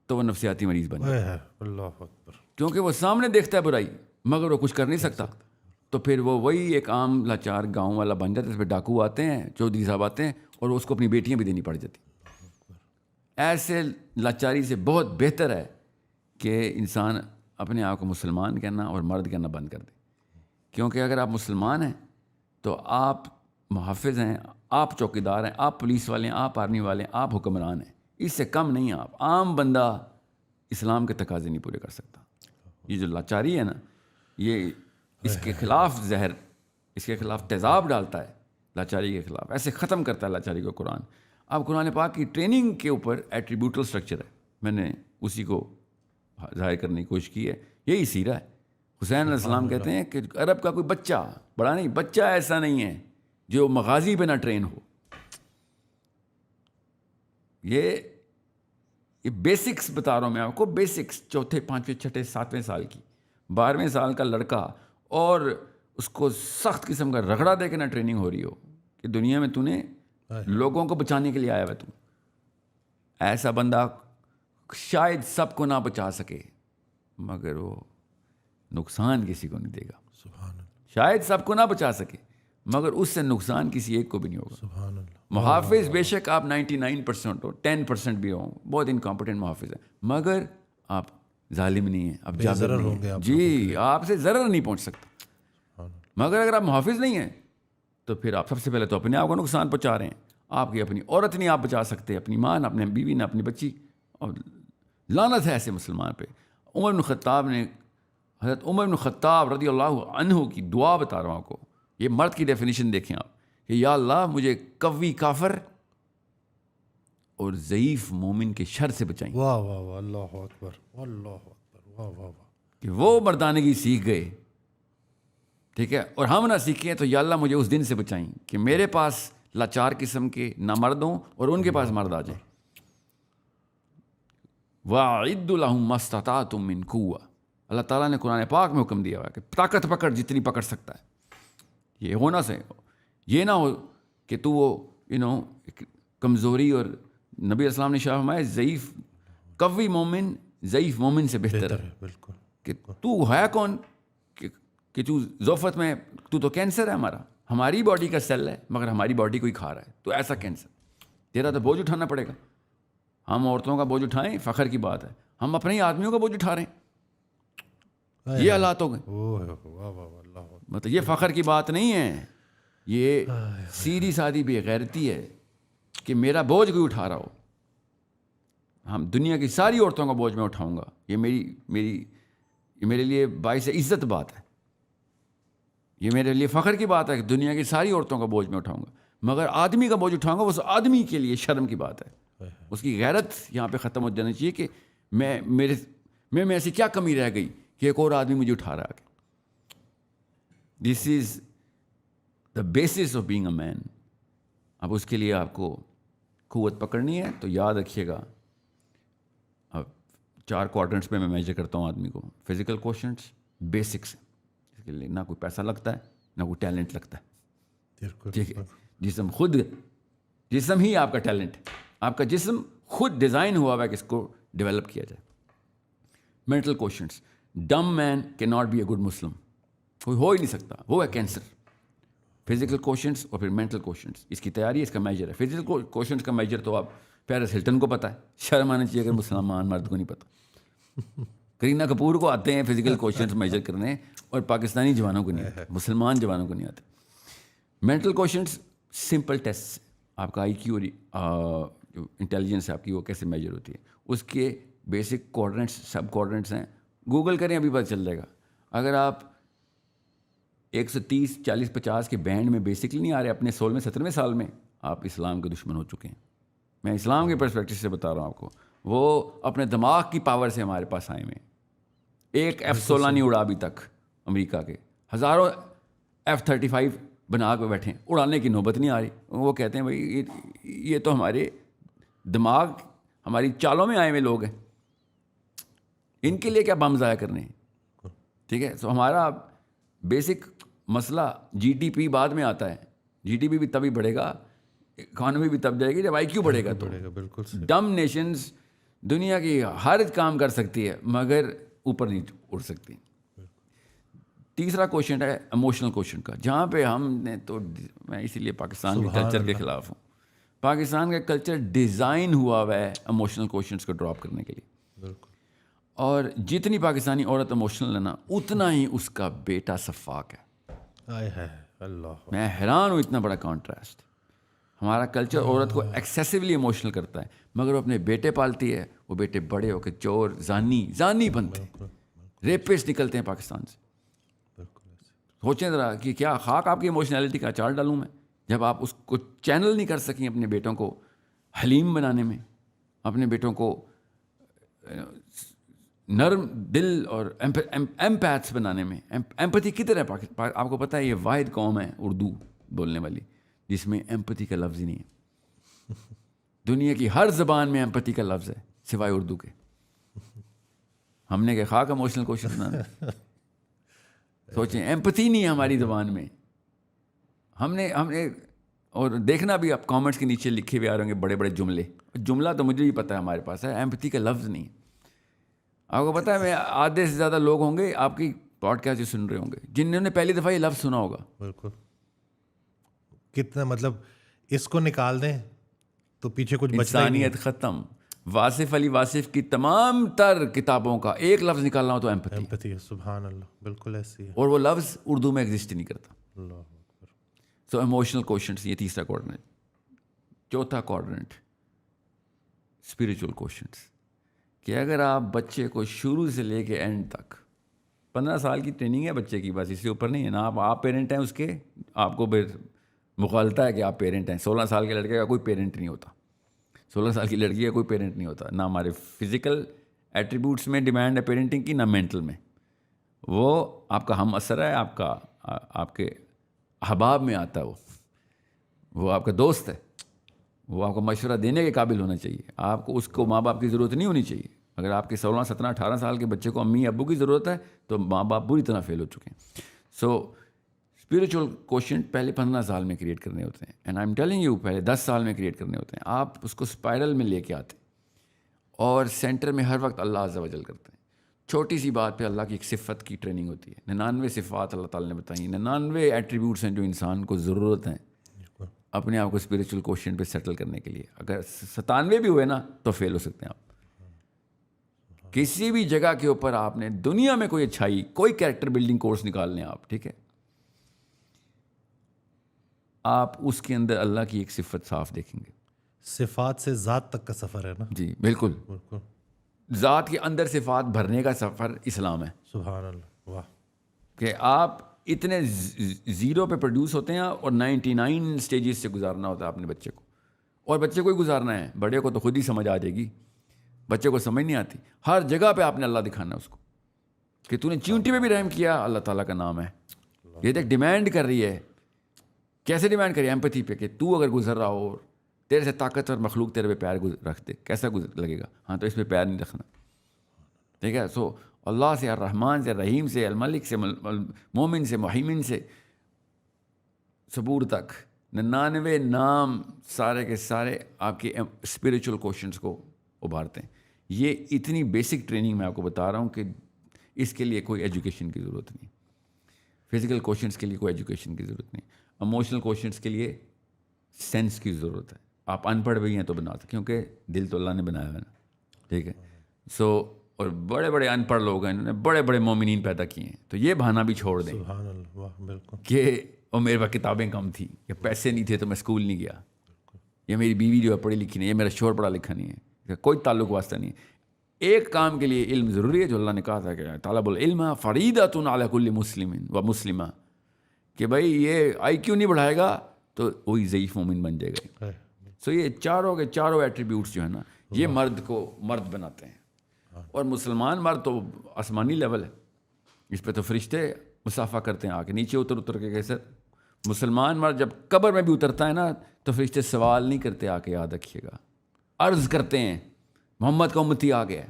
تو وہ نفسیاتی مریض بن جائے. اللہ اکبر. کیونکہ وہ سامنے دیکھتا ہے برائی مگر وہ کچھ کر نہیں سکتا, تو پھر وہ وہی ایک عام لاچار گاؤں والا بن جاتا ہے. اس پہ ڈاکو آتے ہیں, چودھری صاحب آتے ہیں, اور اس کو اپنی بیٹیاں بھی دینی پڑ جاتی. ایسے لاچاری سے بہت بہتر ہے کہ انسان اپنے آپ کو مسلمان کہنا اور مرد کہنا بند کر دے. کیونکہ اگر آپ مسلمان ہیں تو آپ محافظ ہیں, آپ چوکیدار ہیں, آپ پولیس والے ہیں, آپ آرمی والے ہیں, آپ حکمران ہیں. اس سے کم نہیں ہیں آپ. عام بندہ اسلام کے تقاضے نہیں پورے کر سکتا. یہ جو لاچاری ہے نا, یہ اس کے خلاف زہر, اس کے خلاف تیزاب ڈالتا ہے, لاچاری کے خلاف ایسے ختم کرتا ہے لاچاری کو قرآن. اب قرآن پاک کی ٹریننگ کے اوپر ایٹریبیوٹل سٹرکچر ہے, میں نے اسی کو ظاہر کرنے کی کوشش کی ہے. یہی سیرہ ہے. حسین علیہ السلام کہتے ہیں کہ عرب کا کوئی بچہ, بڑا نہیں, بچہ ایسا نہیں ہے جو مغازی پہ نہ ٹرین ہو. یہ بیسکس بتا رہا ہوں میں آپ کو, بیسکس, 4، 5، 6، 7 سال کی, 12 سال کا لڑکا, اور اس کو سخت قسم کا رگڑا دے کے نہ ٹریننگ ہو رہی ہو کہ دنیا میں تو نے لوگوں کو بچانے کے لیے آیا ہوا ہے. ایسا بندہ شاید سب کو نہ بچا سکے مگر وہ نقصان کسی کو نہیں دے گا. سبحان اللہ. شاید سب کو نہ بچا سکے مگر اس سے نقصان کسی ایک کو بھی نہیں ہوگا. سبحان اللہ. محافظ بے شک آپ 99% ہو, 10% بھی ہوں, بہت انکمپٹنٹ محافظ ہیں, مگر آپ ظالم نہیں ہیں, آپ جابر ہوں گے. جی, آپ سے ضرر نہیں پہنچ سکتا. مگر اگر آپ محافظ نہیں ہیں تو پھر آپ سب سے پہلے تو اپنے آپ کو نقصان پہنچا رہے ہیں. آپ کی اپنی عورت نہیں آپ بچا سکتے, اپنی ماں نہ, اپنے بیوی نہ, اپنی بچی. اور لعنت ہے ایسے مسلمان پہ. عمر بن خطاب نے, حضرت عمر بن خطاب رضی اللہ عنہ کی دعا بتا رہا ہوں آپ کو, یہ مرد کی ڈیفینیشن دیکھیں آپ, کہ یا اللہ مجھے قوی کافر اور ضعیف مومن کے شر سے بچائیں. واہ واہ واہ. اللہ اکبر. اللہ اکبر. واہ واہ واہ. کہ وہ مردانگی سیکھ گئے, ٹھیک ہے, اور ہم نہ سیکھیں, تو یا اللہ مجھے اس دن سے بچائیں کہ میرے پاس لاچار قسم کے نہ مرد ہوں اور ان کے پاس مرد آ جائیں. وَأَعِدُّ لَهُم مَّا اسْتَطَعْتُم مِّن قُوَّةٍ. اللہ تعالیٰ نے قرآن پاک میں حکم دیا ہوا ہے کہ طاقت پکڑ جتنی پکڑ سکتا ہے. یہ ہونا سے یہ نہ ہو کہ تو وہ کمزوری, اور نبی اسلام نے شاہ فرمایا ضعیف قوی مومن ضعیف مومن سے بہتر ہے. بالکل. کہ تو ہے کون کہ تو ذوفت میں, تو کینسر ہے ہمارا, ہماری باڈی کا سیل ہے مگر ہماری باڈی کو ہی کھا رہا ہے, تو ایسا کینسر, تیرا تو بوجھ اٹھانا پڑے گا. ہم عورتوں کا بوجھ اٹھائیں, فخر کی بات ہے, ہم اپنے ہی آدمیوں کا بوجھ اٹھا رہے ہیں. یہ حالات ہو گئے. مطلب یہ فخر کی بات نہیں ہے, یہ سیدھی سادھی بے غیرتی ہے کہ میرا بوجھ کوئی اٹھا رہا ہو. ہم دنیا کی ساری عورتوں کا بوجھ میں اٹھاؤں گا, یہ میرے لیے باعث عزت بات ہے, یہ میرے لیے فخر کی بات ہے کہ دنیا کی ساری عورتوں کا بوجھ میں اٹھاؤں گا, مگر آدمی کا بوجھ اٹھاؤں گا وہ اس آدمی کے لیے شرم کی بات ہے. اس کی غیرت یہاں پہ ختم ہو جانی چاہیے کہ میں ایسی کیا کمی رہ گئی کہ ایک اور آدمی مجھے اٹھا رہا ہے. This is the basis of being a man. اب اس کے لیے آپ کو قوت پکڑنی ہے تو یاد رکھیے گا, اب 4 کوارٹرنٹس پہ میں میجر کرتا ہوں آدمی کو. فزیکل کوشنٹس بیسکس, اس کے لیے نہ کوئی پیسہ لگتا ہے نہ کوئی ٹیلنٹ لگتا ہے. ٹھیک ہے, جسم ہی آپ کا ٹیلنٹ ہے. آپ کا جسم خود ڈیزائن ہوا ہوا ہے کہ اس کو ڈیولپ کیا جائے. مینٹل کوشنٹس, ڈم مین کی not be a good Muslim, کوئی ہو ہی نہیں سکتا, وہ ہے کینسر. فزیکل کوشنٹس اور پھر مینٹل کوشنٹس, اس کی تیاری اس کا میجر ہے. فزیکل کوشنٹس کا میجر تو آپ پیرس ہلٹن کو پتہ ہے, شرم آنا چاہیے اگر مسلمان مرد کو نہیں پتہ. کرینہ کپور کو آتے ہیں فزیکل کوشنٹس میجر کرنے, اور پاکستانی جوانوں کو نہیں آتے, مسلمان جوانوں کو نہیں آتے. مینٹل کوشنٹس سمپل ٹیسٹ, آپ کا آئی کیو اور جو انٹیلیجنس ہے آپ کی وہ کیسے میجر ہوتی ہے, اس کے بیسک کوارڈنٹس سب کوارڈنٹس ہیں, گوگل کریں ابھی پتہ چل جائے گا. اگر آپ 130 40 50 کے بینڈ میں بیسکلی نہیں آ رہے اپنے 16ویں 17ویں سال میں, آپ اسلام کے دشمن ہو چکے ہیں. میں اسلام کے پرسپیکٹو سے بتا رہا ہوں آپ کو, وہ اپنے دماغ کی پاور سے ہمارے پاس آئے ہوئے ہیں. ایک F-16 نہیں اڑا ابھی تک امریکہ کے, ہزاروں F-35 بنا کے بیٹھے ہیں, اڑانے کی نوبت نہیں آ رہی. وہ کہتے ہیں بھائی یہ تو ہمارے دماغ ہماری چالوں میں آئے ہوئے لوگ ہیں, ان کے لیے کیا بم ضائع کرنے ہیں. ٹھیک ہے, تو ہمارا بیسک مسئلہ جی ٹی پی بعد میں آتا ہے. جی ٹی پی بھی تبھی بڑھے گا, اکانومی بھی تب جائے گی جب آئی کیو بڑھے گا. تو بالکل ڈم نیشنز دنیا کی ہر کام کر سکتی ہے مگر اوپر نہیں اڑ سکتی. تیسرا کوشچن ہے ایموشنل کوشچن کا, جہاں پہ ہم نے تو, میں اسی لیے پاکستان کے کلچر کے خلاف ہوں. پاکستان کا کلچر ڈیزائن ہوا ہوا ہے ایموشنل کوشچنس کو ڈراپ کرنے کے لیے. بالکل. اور جتنی پاکستانی عورت ایموشنل ہے نا, اتنا ہی اس کا بیٹا سفاک ہے. اللہ, میں حیران ہوں, اتنا بڑا کانٹراسٹ. ہمارا کلچر عورت کو ایکسیسولی ایموشنل کرتا ہے, مگر وہ اپنے بیٹے پالتی ہے, وہ بیٹے بڑے ہو کے چور زانی بنتے ہیں, ریپسٹ نکلتے ہیں پاکستان سے. سوچیں ذرا کہ کیا خاک آپ کی ایموشنلٹی کا اچار ڈالوں میں, جب آپ اس کو چینل نہیں کر سکیں اپنے بیٹوں کو حلیم بنانے میں, اپنے بیٹوں کو نرم دل اور ایمپیتھس بنانے میں. ایمپتھی کدھر ہے آپ کو پتہ ہے, یہ واحد قوم ہے اردو بولنے والی جس میں ایمپتھی کا لفظ ہی نہیں ہے. دنیا کی ہر زبان میں ایمپتھی کا لفظ ہے سوائے اردو کے. ہم نے کہ خاک ایموشنل کوشچن بنانا, سوچیں ایمپتھی نہیں ہے ہماری زبان میں. ہم نے اور دیکھنا بھی آپ کامنٹس کے نیچے لکھے ہوئے آ رہے ہوں گے بڑے بڑے جملہ تو مجھے بھی پتہ ہے ہمارے پاس ہے, ایمپتھی کا لفظ نہیں. آپ کو پتہ ہے میں آدھے سے زیادہ لوگ ہوں گے آپ کی پوڈ کاسٹ جو سن رہے ہوں گے جنہوں نے پہلی دفعہ یہ لفظ سنا ہوگا. بالکل. کتنا مطلب اس کو نکال دیں تو پیچھے کچھ بچتا ہی نہیں. انسانیت ختم. واصف علی واصف کی تمام تر کتابوں کا ایک لفظ نکالنا ہو تو ایمپتھی ہے. سبحان اللہ, بالکل ایسی ہے. اور وہ لفظ اردو میں ایگزسٹ نہیں کرتا. اللہ اکبر. سو ایموشنل کوشچنٹس, یہ تیسرا کوارڈنٹ. چوتھا کوارڈنٹ اسپریچول کوشچنٹس, کہ اگر آپ بچے کو شروع سے لے کے اینڈ تک 15 سال کی ٹریننگ ہے بچے کی, بس اس سے اوپر نہیں ہے نا. آپ پیرنٹ ہیں اس کے, آپ کو پھر مغالطہ ہے کہ آپ پیرنٹ ہیں. 16 سال کے لڑکے کا کوئی پیرنٹ نہیں ہوتا, 16 سال کی لڑکی کا کوئی پیرنٹ نہیں ہوتا. نہ ہمارے فزیکل ایٹریبیوٹس میں ڈیمانڈ ہے پیرنٹنگ کی, نہ مینٹل میں. وہ آپ کا ہم اثر ہے, آپ کے احباب میں آتا ہے. وہ آپ کا دوست ہے, وہ آپ کو مشورہ دینے کے قابل ہونا چاہیے. آپ کو اس کو ماں باپ کی ضرورت نہیں ہونی چاہیے. اگر آپ کے 16 17 18 سال کے بچے کو امی ابو کی ضرورت ہے تو ماں باپ بری طرح فیل ہو چکے ہیں. سو اسپریچول کوشچنٹ پہلے 15 سال میں کریٹ کرنے ہوتے ہیں, and I am telling you پہلے 10 سال میں کریٹ کرنے ہوتے ہیں. آپ اس کو اسپائرل میں لے کے آتے اور سینٹر میں ہر وقت اللہ عز و جل کرتے ہیں. چھوٹی سی بات پہ اللہ کی ایک صفت کی ٹریننگ ہوتی ہے. 99 صفات اللہ تعالیٰ نے بتائی, 99 ایٹریبیوٹس ہیں جو انسان کو ضرورت ہیں اپنے آپ کو اسپریچول کوشچن پہ سیٹل کرنے کے لیے. اگر 97 بھی ہوئے نا تو فیل ہو سکتے ہیں آپ. کسی بھی جگہ کے اوپر آپ نے دنیا میں کوئی اچھائی, کوئی کیریکٹر بلڈنگ کورس نکال لیں آپ, ٹھیک ہے, آپ اس کے اندر اللہ کی ایک صفت صاف دیکھیں گے. صفات سے ذات تک کا سفر ہے نا. جی بالکل, ذات کے اندر صفات بھرنے کا سفر اسلام ہے. سبحان اللہ, واہ. کہ آپ اتنے زیرو پہ پروڈیوس ہوتے ہیں اور 99 سٹیجز سے گزارنا ہوتا ہے اپنے بچے کو, اور بچے کو ہی گزارنا ہے, بڑے کو تو خود ہی سمجھ آ جائے گی, بچے کو سمجھ نہیں آتی. ہر جگہ پہ آپ نے اللہ دکھانا ہے اس کو کہ تو نے چیونٹی پہ بھی رحم کیا, اللہ تعالیٰ کا نام ہے. یہ دیکھ ڈیمانڈ کر رہی ہے, کیسے ڈیمانڈ کر رہی ہے, ایمپتھی پہ, کہ تو اگر گزر رہا ہو اور تیرے سے طاقتور مخلوق تیرے پہ پیر رکھ دے, کیسا لگے گا؟ ہاں تو اس پہ پیر نہیں رکھنا, ٹھیک ہے. سو اللہ سے, الرحمن سے, رحیم سے, الملک سے, مومن سے, محیمن سے, صبور تک 99 نام سارے کے سارے آپ کے اسپریچول کوشچنس کو ابھارتے ہیں. یہ اتنی بیسک ٹریننگ میں آپ کو بتا رہا ہوں کہ اس کے لیے کوئی ایجوکیشن کی ضرورت نہیں. فزیکل کوشچنس کے لیے کوئی ایجوکیشن کی ضرورت نہیں. ایموشنل کوشچنس کے لیے سینس کی ضرورت ہے. آپ ان پڑھ بھی ہیں تو بنا سکتے, کیونکہ دل تو اللہ نے بنایا ہے نا, ٹھیک ہے. سو اور بڑے بڑے ان پڑھ لوگ ہیں, انہوں نے بڑے بڑے مومنین پیدا کیے ہیں, تو یہ بہانہ بھی چھوڑ دیں سبحان اللہ, واہ, بالکل. کہ اور میرے پاس کتابیں کم تھیں, یا پیسے نہیں تھے تو میں اسکول نہیں گیا, یا میری بیوی جو ہے پڑھی لکھی نہیں ہے, میرا شوہر پڑھا لکھا نہیں ہے, کوئی تعلق واسطہ نہیں ہے. ایک کام کے لیے علم ضروری ہے جو اللہ نے کہا تھا کہ طالب العلم فریضۃ علی کل مسلم و مسلمہ, کہ بھائی یہ آئی کیو نہیں بڑھائے گا تو وہی ضعیف مومن بن جائے گا. سو یہ چاروں کے چاروں ایٹریبیوٹس جو ہے نا, یہ مرد کو مرد بناتے ہیں. اور مسلمان مرد تو آسمانی لیول ہے, اس پہ تو فرشتے مسافہ کرتے ہیں آ کے, نیچے اتر کے. کیسے مسلمان مرد جب قبر میں بھی اترتا ہے نا تو فرشتے سوال نہیں کرتے آ کے, یاد رکھیے گا, عرض کرتے ہیں محمد کا امتی آ گیا,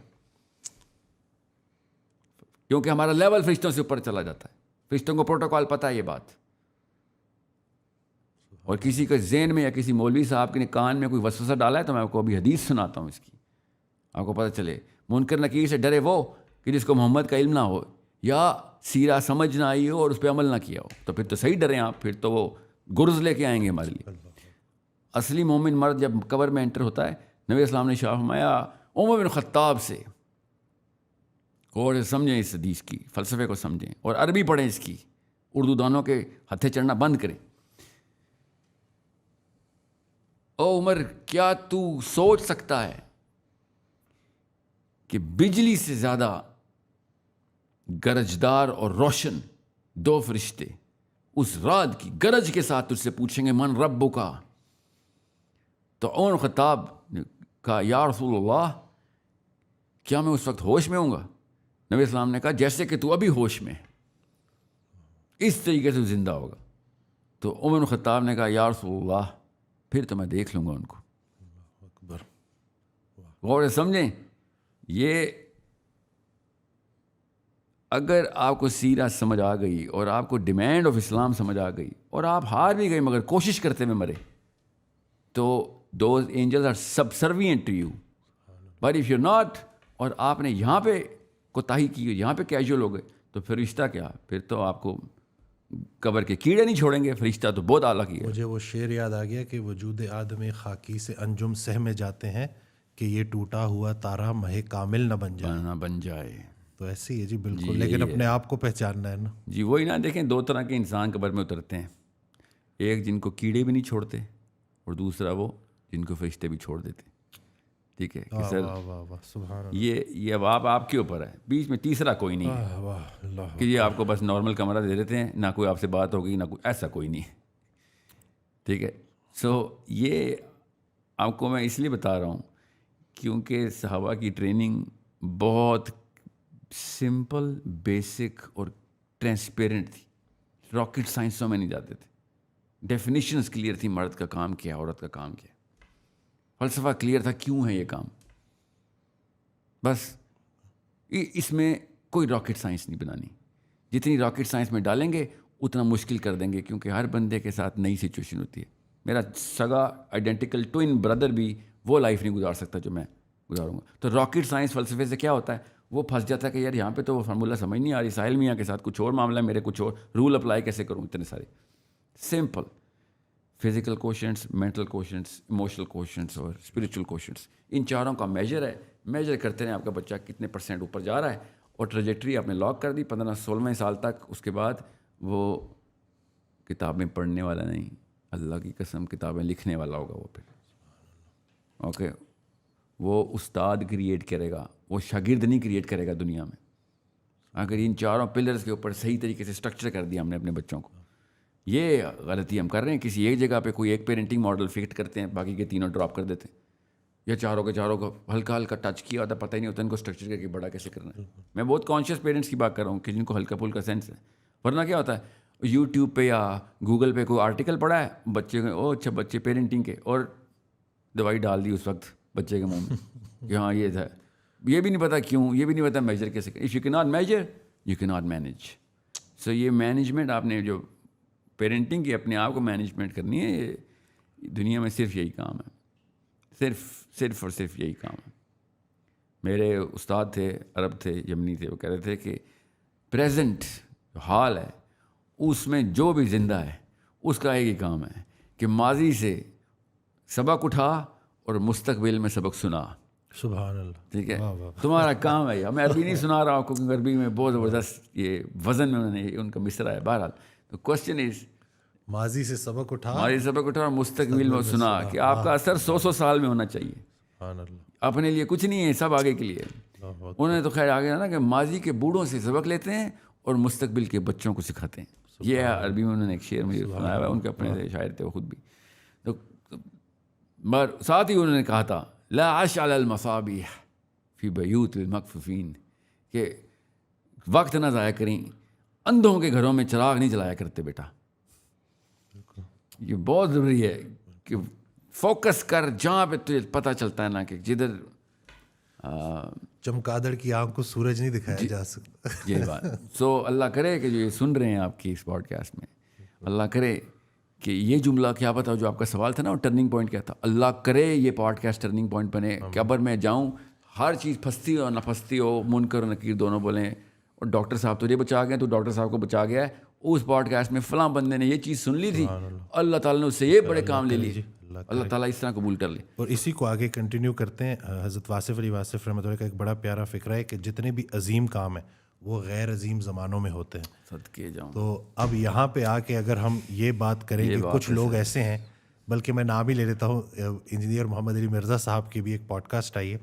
کیونکہ ہمارا لیول فرشتوں سے اوپر چلا جاتا ہے. فرشتوں کو پروٹوکال پتہ ہے یہ بات. اور کسی کے ذہن میں یا کسی مولوی صاحب کے کان میں کوئی وسوسہ ڈالا ہے تو میں آپ کو ابھی حدیث سناتا ہوں اس کی, آپ کو پتہ چلے. منکر نکیر سے ڈرے وہ کہ جس کو محمد کا علم نہ ہو یا سیرہ سمجھ نہ آئی ہو اور اس پہ عمل نہ کیا ہو, تو پھر تو صحیح ڈریں آپ, پھر تو وہ گرز لے کے آئیں گے ہمارے لیے. اصلی مومن مرد جب قبر میں انٹر ہوتا ہے, نبی اسلام نے شاہ فرمایا عمر بن خطاب سے, اور سمجھیں اس حدیث کی فلسفے کو سمجھیں, اور عربی پڑھیں اس کی, اردو دانوں کے ہتھے چڑھنا بند کریں. او عمر, کیا تو سوچ سکتا ہے کہ بجلی سے زیادہ گرجدار اور روشن 2 فرشتے اس رات کی گرج کے ساتھ تجھ سے پوچھیں گے من ربک کا؟ تو عمر خطاب نے کہا یا رسول اللہ, کیا میں اس وقت ہوش میں ہوں گا؟ نبی اسلام نے کہا جیسے کہ تو ابھی ہوش میں, اس طریقے سے زندہ ہوگا. تو عمر خطاب نے کہا یا رسول اللہ, پھر تو میں دیکھ لوں گا ان کو. غور سے سمجھیں, یہ اگر آپ کو سیرہ سمجھ آ گئی اور آپ کو ڈیمانڈ آف اسلام سمجھ آ گئی اور آپ ہار بھی گئے مگر کوشش کرتے ہوئے مرے, تو those angels are subservient to you. But if you not, اور آپ نے یہاں پہ کوتاہی کی, یہاں پہ کیجول ہو گئے, تو پھر رشتہ کیا, پھر تو آپ کو قبر کے کیڑے نہیں چھوڑیں گے, فرشتہ تو بہت اعلیٰ کی ہے. مجھے وہ شعر یاد آ گیا کہ وجود آدم خاکی سے انجم سہ میں جاتے ہیں کہ یہ ٹوٹا ہوا تارا مہ کامل نہ بن جائے. تو ایسے ہی ہے جی, بالکل. لیکن اپنے آپ کو پہچاننا ہے نا جی. وہی نا, دیکھیں 2 طرح کے انسان قبر میں اترتے ہیں, ایک جن کو کیڑے بھی نہیں چھوڑتے, اور دوسرا وہ جن کو فرشتے بھی چھوڑ دیتے. ٹھیک ہے کہ سر یہ اب آپ کے اوپر ہے, بیچ میں تیسرا کوئی نہیں ہے کہ یہ آپ کو بس نارمل کمرہ دے دیتے ہیں, نہ کوئی آپ سے بات ہوگی, نہ کوئی, ایسا کوئی نہیں ہے. ٹھیک ہے. سو یہ آپ کو میں اس لیے بتا رہا ہوں کیونکہ صحابہ کی ٹریننگ بہت سمپل, بیسک اور ٹرانسپیرنٹ تھی. راکٹ سائنسوں میں نہیں جاتے تھے. ڈیفینیشنز کلیئر تھی, مرد کا کام کیا, عورت کا کام کیا. فلسفہ کلیئر تھا کیوں ہے یہ کام. بس اس میں کوئی راکٹ سائنس نہیں بنانی. جتنی راکٹ سائنس میں ڈالیں گے اتنا مشکل کر دیں گے, کیونکہ ہر بندے کے ساتھ نئی سچویشن ہوتی ہے. میرا سگا آئیڈینٹیکل ٹوئن بردر بھی وہ لائف نہیں گزار سکتا جو میں گزاروں گا. تو راکٹ سائنس فلسفے سے کیا ہوتا ہے, وہ پھنس جاتا ہے کہ یار یہاں پہ تو وہ فارمولہ سمجھ نہیں آ رہی, ساحل میاں کے ساتھ کچھ اور معاملہ ہے, میرے کچھ اور رول اپلائی کیسے کروں, اتنے سارے. سمپل فزیکل کوشنٹس, مینٹل کوشنٹس, ایموشنل کوشنٹس اور اسپریچول کوشنٹس, ان چاروں کا میجر ہے. میجر کرتے ہیں آپ کا بچہ کتنے % اوپر جا رہا ہے, اور ٹریجیکٹری آپ نے لاک کر دی 15-16 سال تک. اس کے بعد وہ کتابیں پڑھنے والا نہیں, اللہ کی قسم کتابیں لکھنے والا ہوگا وہ. پھر اوکے, وہ استاد کریٹ کرے گا, وہ شاگرد نہیں کریٹ کرے گا دنیا میں. اگر ان چاروں پلرز کے اوپر صحیح طریقے سے اسٹرکچر کر دیا ہم نے اپنے بچوں کو. یہ غلطی ہم کر رہے ہیں, کسی ایک جگہ پہ کوئی ایک پیرنٹنگ ماڈل فکٹ کرتے ہیں, باقی کے تینوں ڈراپ کر دیتے ہیں, یا چاروں کے چاروں کو ہلکا ہلکا ٹچ کیا ہوتا ہے, پتہ ہی نہیں ہوتا ان کو اسٹرکچر کر کے بڑا کیسے کرنا ہے. میں بہت کانشیس پیرنٹس کی بات کر رہا ہوں کہ جن کو ہلکا پھلکا سینس ہے. ورنہ کیا ہوتا ہے, یوٹیوب پہ یا گوگل پہ کوئی آرٹیکل پڑھا ہے بچے کو, او اچھا بچے پیرنٹنگ کے, اور دوائی ڈال دی اس وقت بچے کے منہ میں کہ ہاں یہ تھا. یہ بھی نہیں پتا کیوں, یہ بھی نہیں پتا میجر کیسے. اف یو کی ناٹ میجر یو کی ناٹ مینیج. سو یہ مینجمنٹ آپ نے جو پیرنٹنگ کی اپنے آپ کو مینجمنٹ کرنی ہے, یہ دنیا میں صرف یہی کام ہے, صرف اور صرف یہی کام ہے. میرے استاد تھے, عرب تھے, یمنی تھے, وہ کہہ رہے تھے کہ پریزنٹ جو حال ہے اس میں جو بھی زندہ ہے اس کا ایک ہی کام ہے کہ ماضی سے سبق اٹھا اور مستقبل میں سبق سنا. سبحان اللہ. ٹھیک ہے, تمہارا کام ہے. میں عربی نہیں سنا رہا ہوں کیونکہ عربی میں بہت زبردست یہ وزن میں انہوں نے ان کا مصرع ہے. بہرحال تو کوشچن از ماضی سے سبق اٹھا اور مستقبل میں سنا کہ آپ کا اثر 100 سال میں ہونا چاہیے. سبحان اللہ. اپنے لیے کچھ نہیں ہے, سب آگے کے لیے. انہوں نے تو خیر آگے نا کہ ماضی کے بوڑھوں سے سبق لیتے ہیں اور مستقبل کے بچوں کو سکھاتے ہیں. یہ عربی میں انہوں نے ایک شعر میں سنایا ہوا ہے, ان کے اپنے شاعر تھے وہ خود بھی. تو ساتھ ہی انہوں نے کہا تھا لا عش علی المصابیح فی بیوت المکفوفین, کہ وقت نہ ضائع کریں, اندھوں کے گھروں میں چراغ نہیں جلایا کرتے بیٹا. یہ بہت ضروری ہے کہ فوکس کر جہاں پہ تجھے پتہ چلتا ہے نا کہ جدھر چمگادڑ کی آنکھ کو سورج نہیں دکھایا جا سکتا. یہ بات. سو اللہ کرے کہ جو یہ سن رہے ہیں آپ کی اس پوڈ کاسٹ میں, اللہ کرے کہ یہ جملہ کیا پتا جو آپ کا سوال تھا نا وہ ٹرننگ پوائنٹ کیا تھا, اللہ کرے یہ پوڈ کاسٹ ٹرننگ پوائنٹ بنے. قبر میں جاؤں ہر چیز پھنستی ہو نہ پھنستی ہو, منکر اور نکیر دونوں بولیں, اور ڈاکٹر صاحب تجھے بچا گئے تو ڈاکٹر صاحب کو بچا گیا ہے, اس پوڈ کاسٹ میں فلاں بندے نے یہ چیز سن لی تھی, اللہ تعالیٰ نے اس سے یہ بڑے کام لے لیے. اللہ تعالیٰ اس طرح قبول کر لے. اور اسی کو آگے کنٹینیو کرتے ہیں. حضرت واصف علی واصف رحمۃ اللہ کا ایک بڑا پیارا فکرہ ہے کہ جتنے بھی عظیم کام ہیں وہ غیر عظیم زمانوں میں ہوتے ہیں. صدقے جاؤں. تو اب یہاں پہ آ کے اگر ہم یہ بات کریں کہ کچھ لوگ ایسے ہیں, بلکہ میں نام ہی لے لیتا ہوں, انجینئر محمد علی مرزا صاحب کی بھی ایک پوڈ کاسٹ آئی ہے,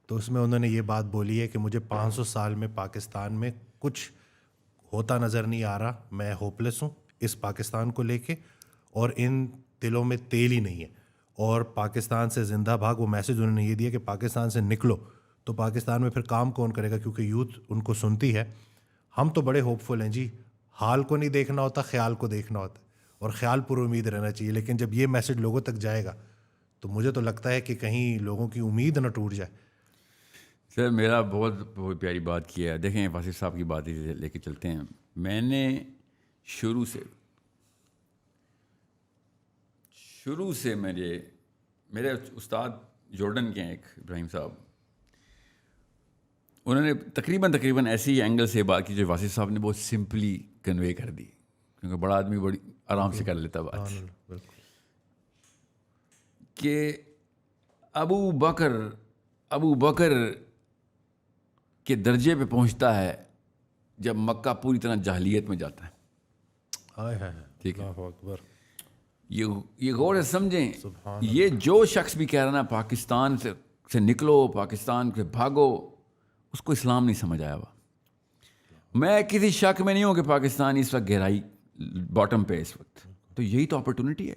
تو اس میں انہوں نے یہ بات بولی ہے کہ مجھے 500 سال میں پاکستان میں کچھ ہوتا نظر نہیں آ رہا, میں ہوپلیس ہوں اس پاکستان کو لے کے, اور ان دلوں میں تیل ہی نہیں ہے, اور پاکستان سے زندہ بھاگ. وہ میسج انہوں نے یہ دیا کہ پاکستان سے نکلو, تو پاکستان میں پھر کام کون کرے گا, کیونکہ یوتھ ان کو سنتی ہے. ہم تو بڑے ہوپ فل ہیں جی, حال کو نہیں دیکھنا ہوتا, خیال کو دیکھنا ہوتا ہے, اور خیال پر امید رہنا چاہیے. لیکن جب یہ میسج لوگوں تک جائے گا تو مجھے تو لگتا ہے کہ کہیں لوگوں کی امید نہ ٹوٹ جائے. سر میرا بہت پیاری بات کیا ہے. دیکھیں واصف صاحب کی بات ہی لے کے چلتے ہیں. میں نے شروع سے میرے استاد جارڈن کے ہیں ایک ابراہیم صاحب, انہوں نے تقریباً ایسی ہی اینگل سے بات کی جو واصف صاحب نے بہت سمپلی کنوے کر دی, کیونکہ بڑا آدمی بڑی آرام سے کر لیتا بات, کہ ابو بکر کے درجے پہ پہنچتا ہے جب مکہ پوری طرح جاہلیت میں جاتا ہے. ٹھیک ہے, یہ غور سے سمجھیں. یہ جو شخص بھی کہہ رہا نا پاکستان سے نکلو, پاکستان سے بھاگو, اس کو اسلام نہیں سمجھ آیا ہوا. میں کسی شک میں نہیں ہوں کہ پاکستان اس وقت گہرائی باٹم پہ اس وقت, تو یہی تو اپرچونٹی ہے.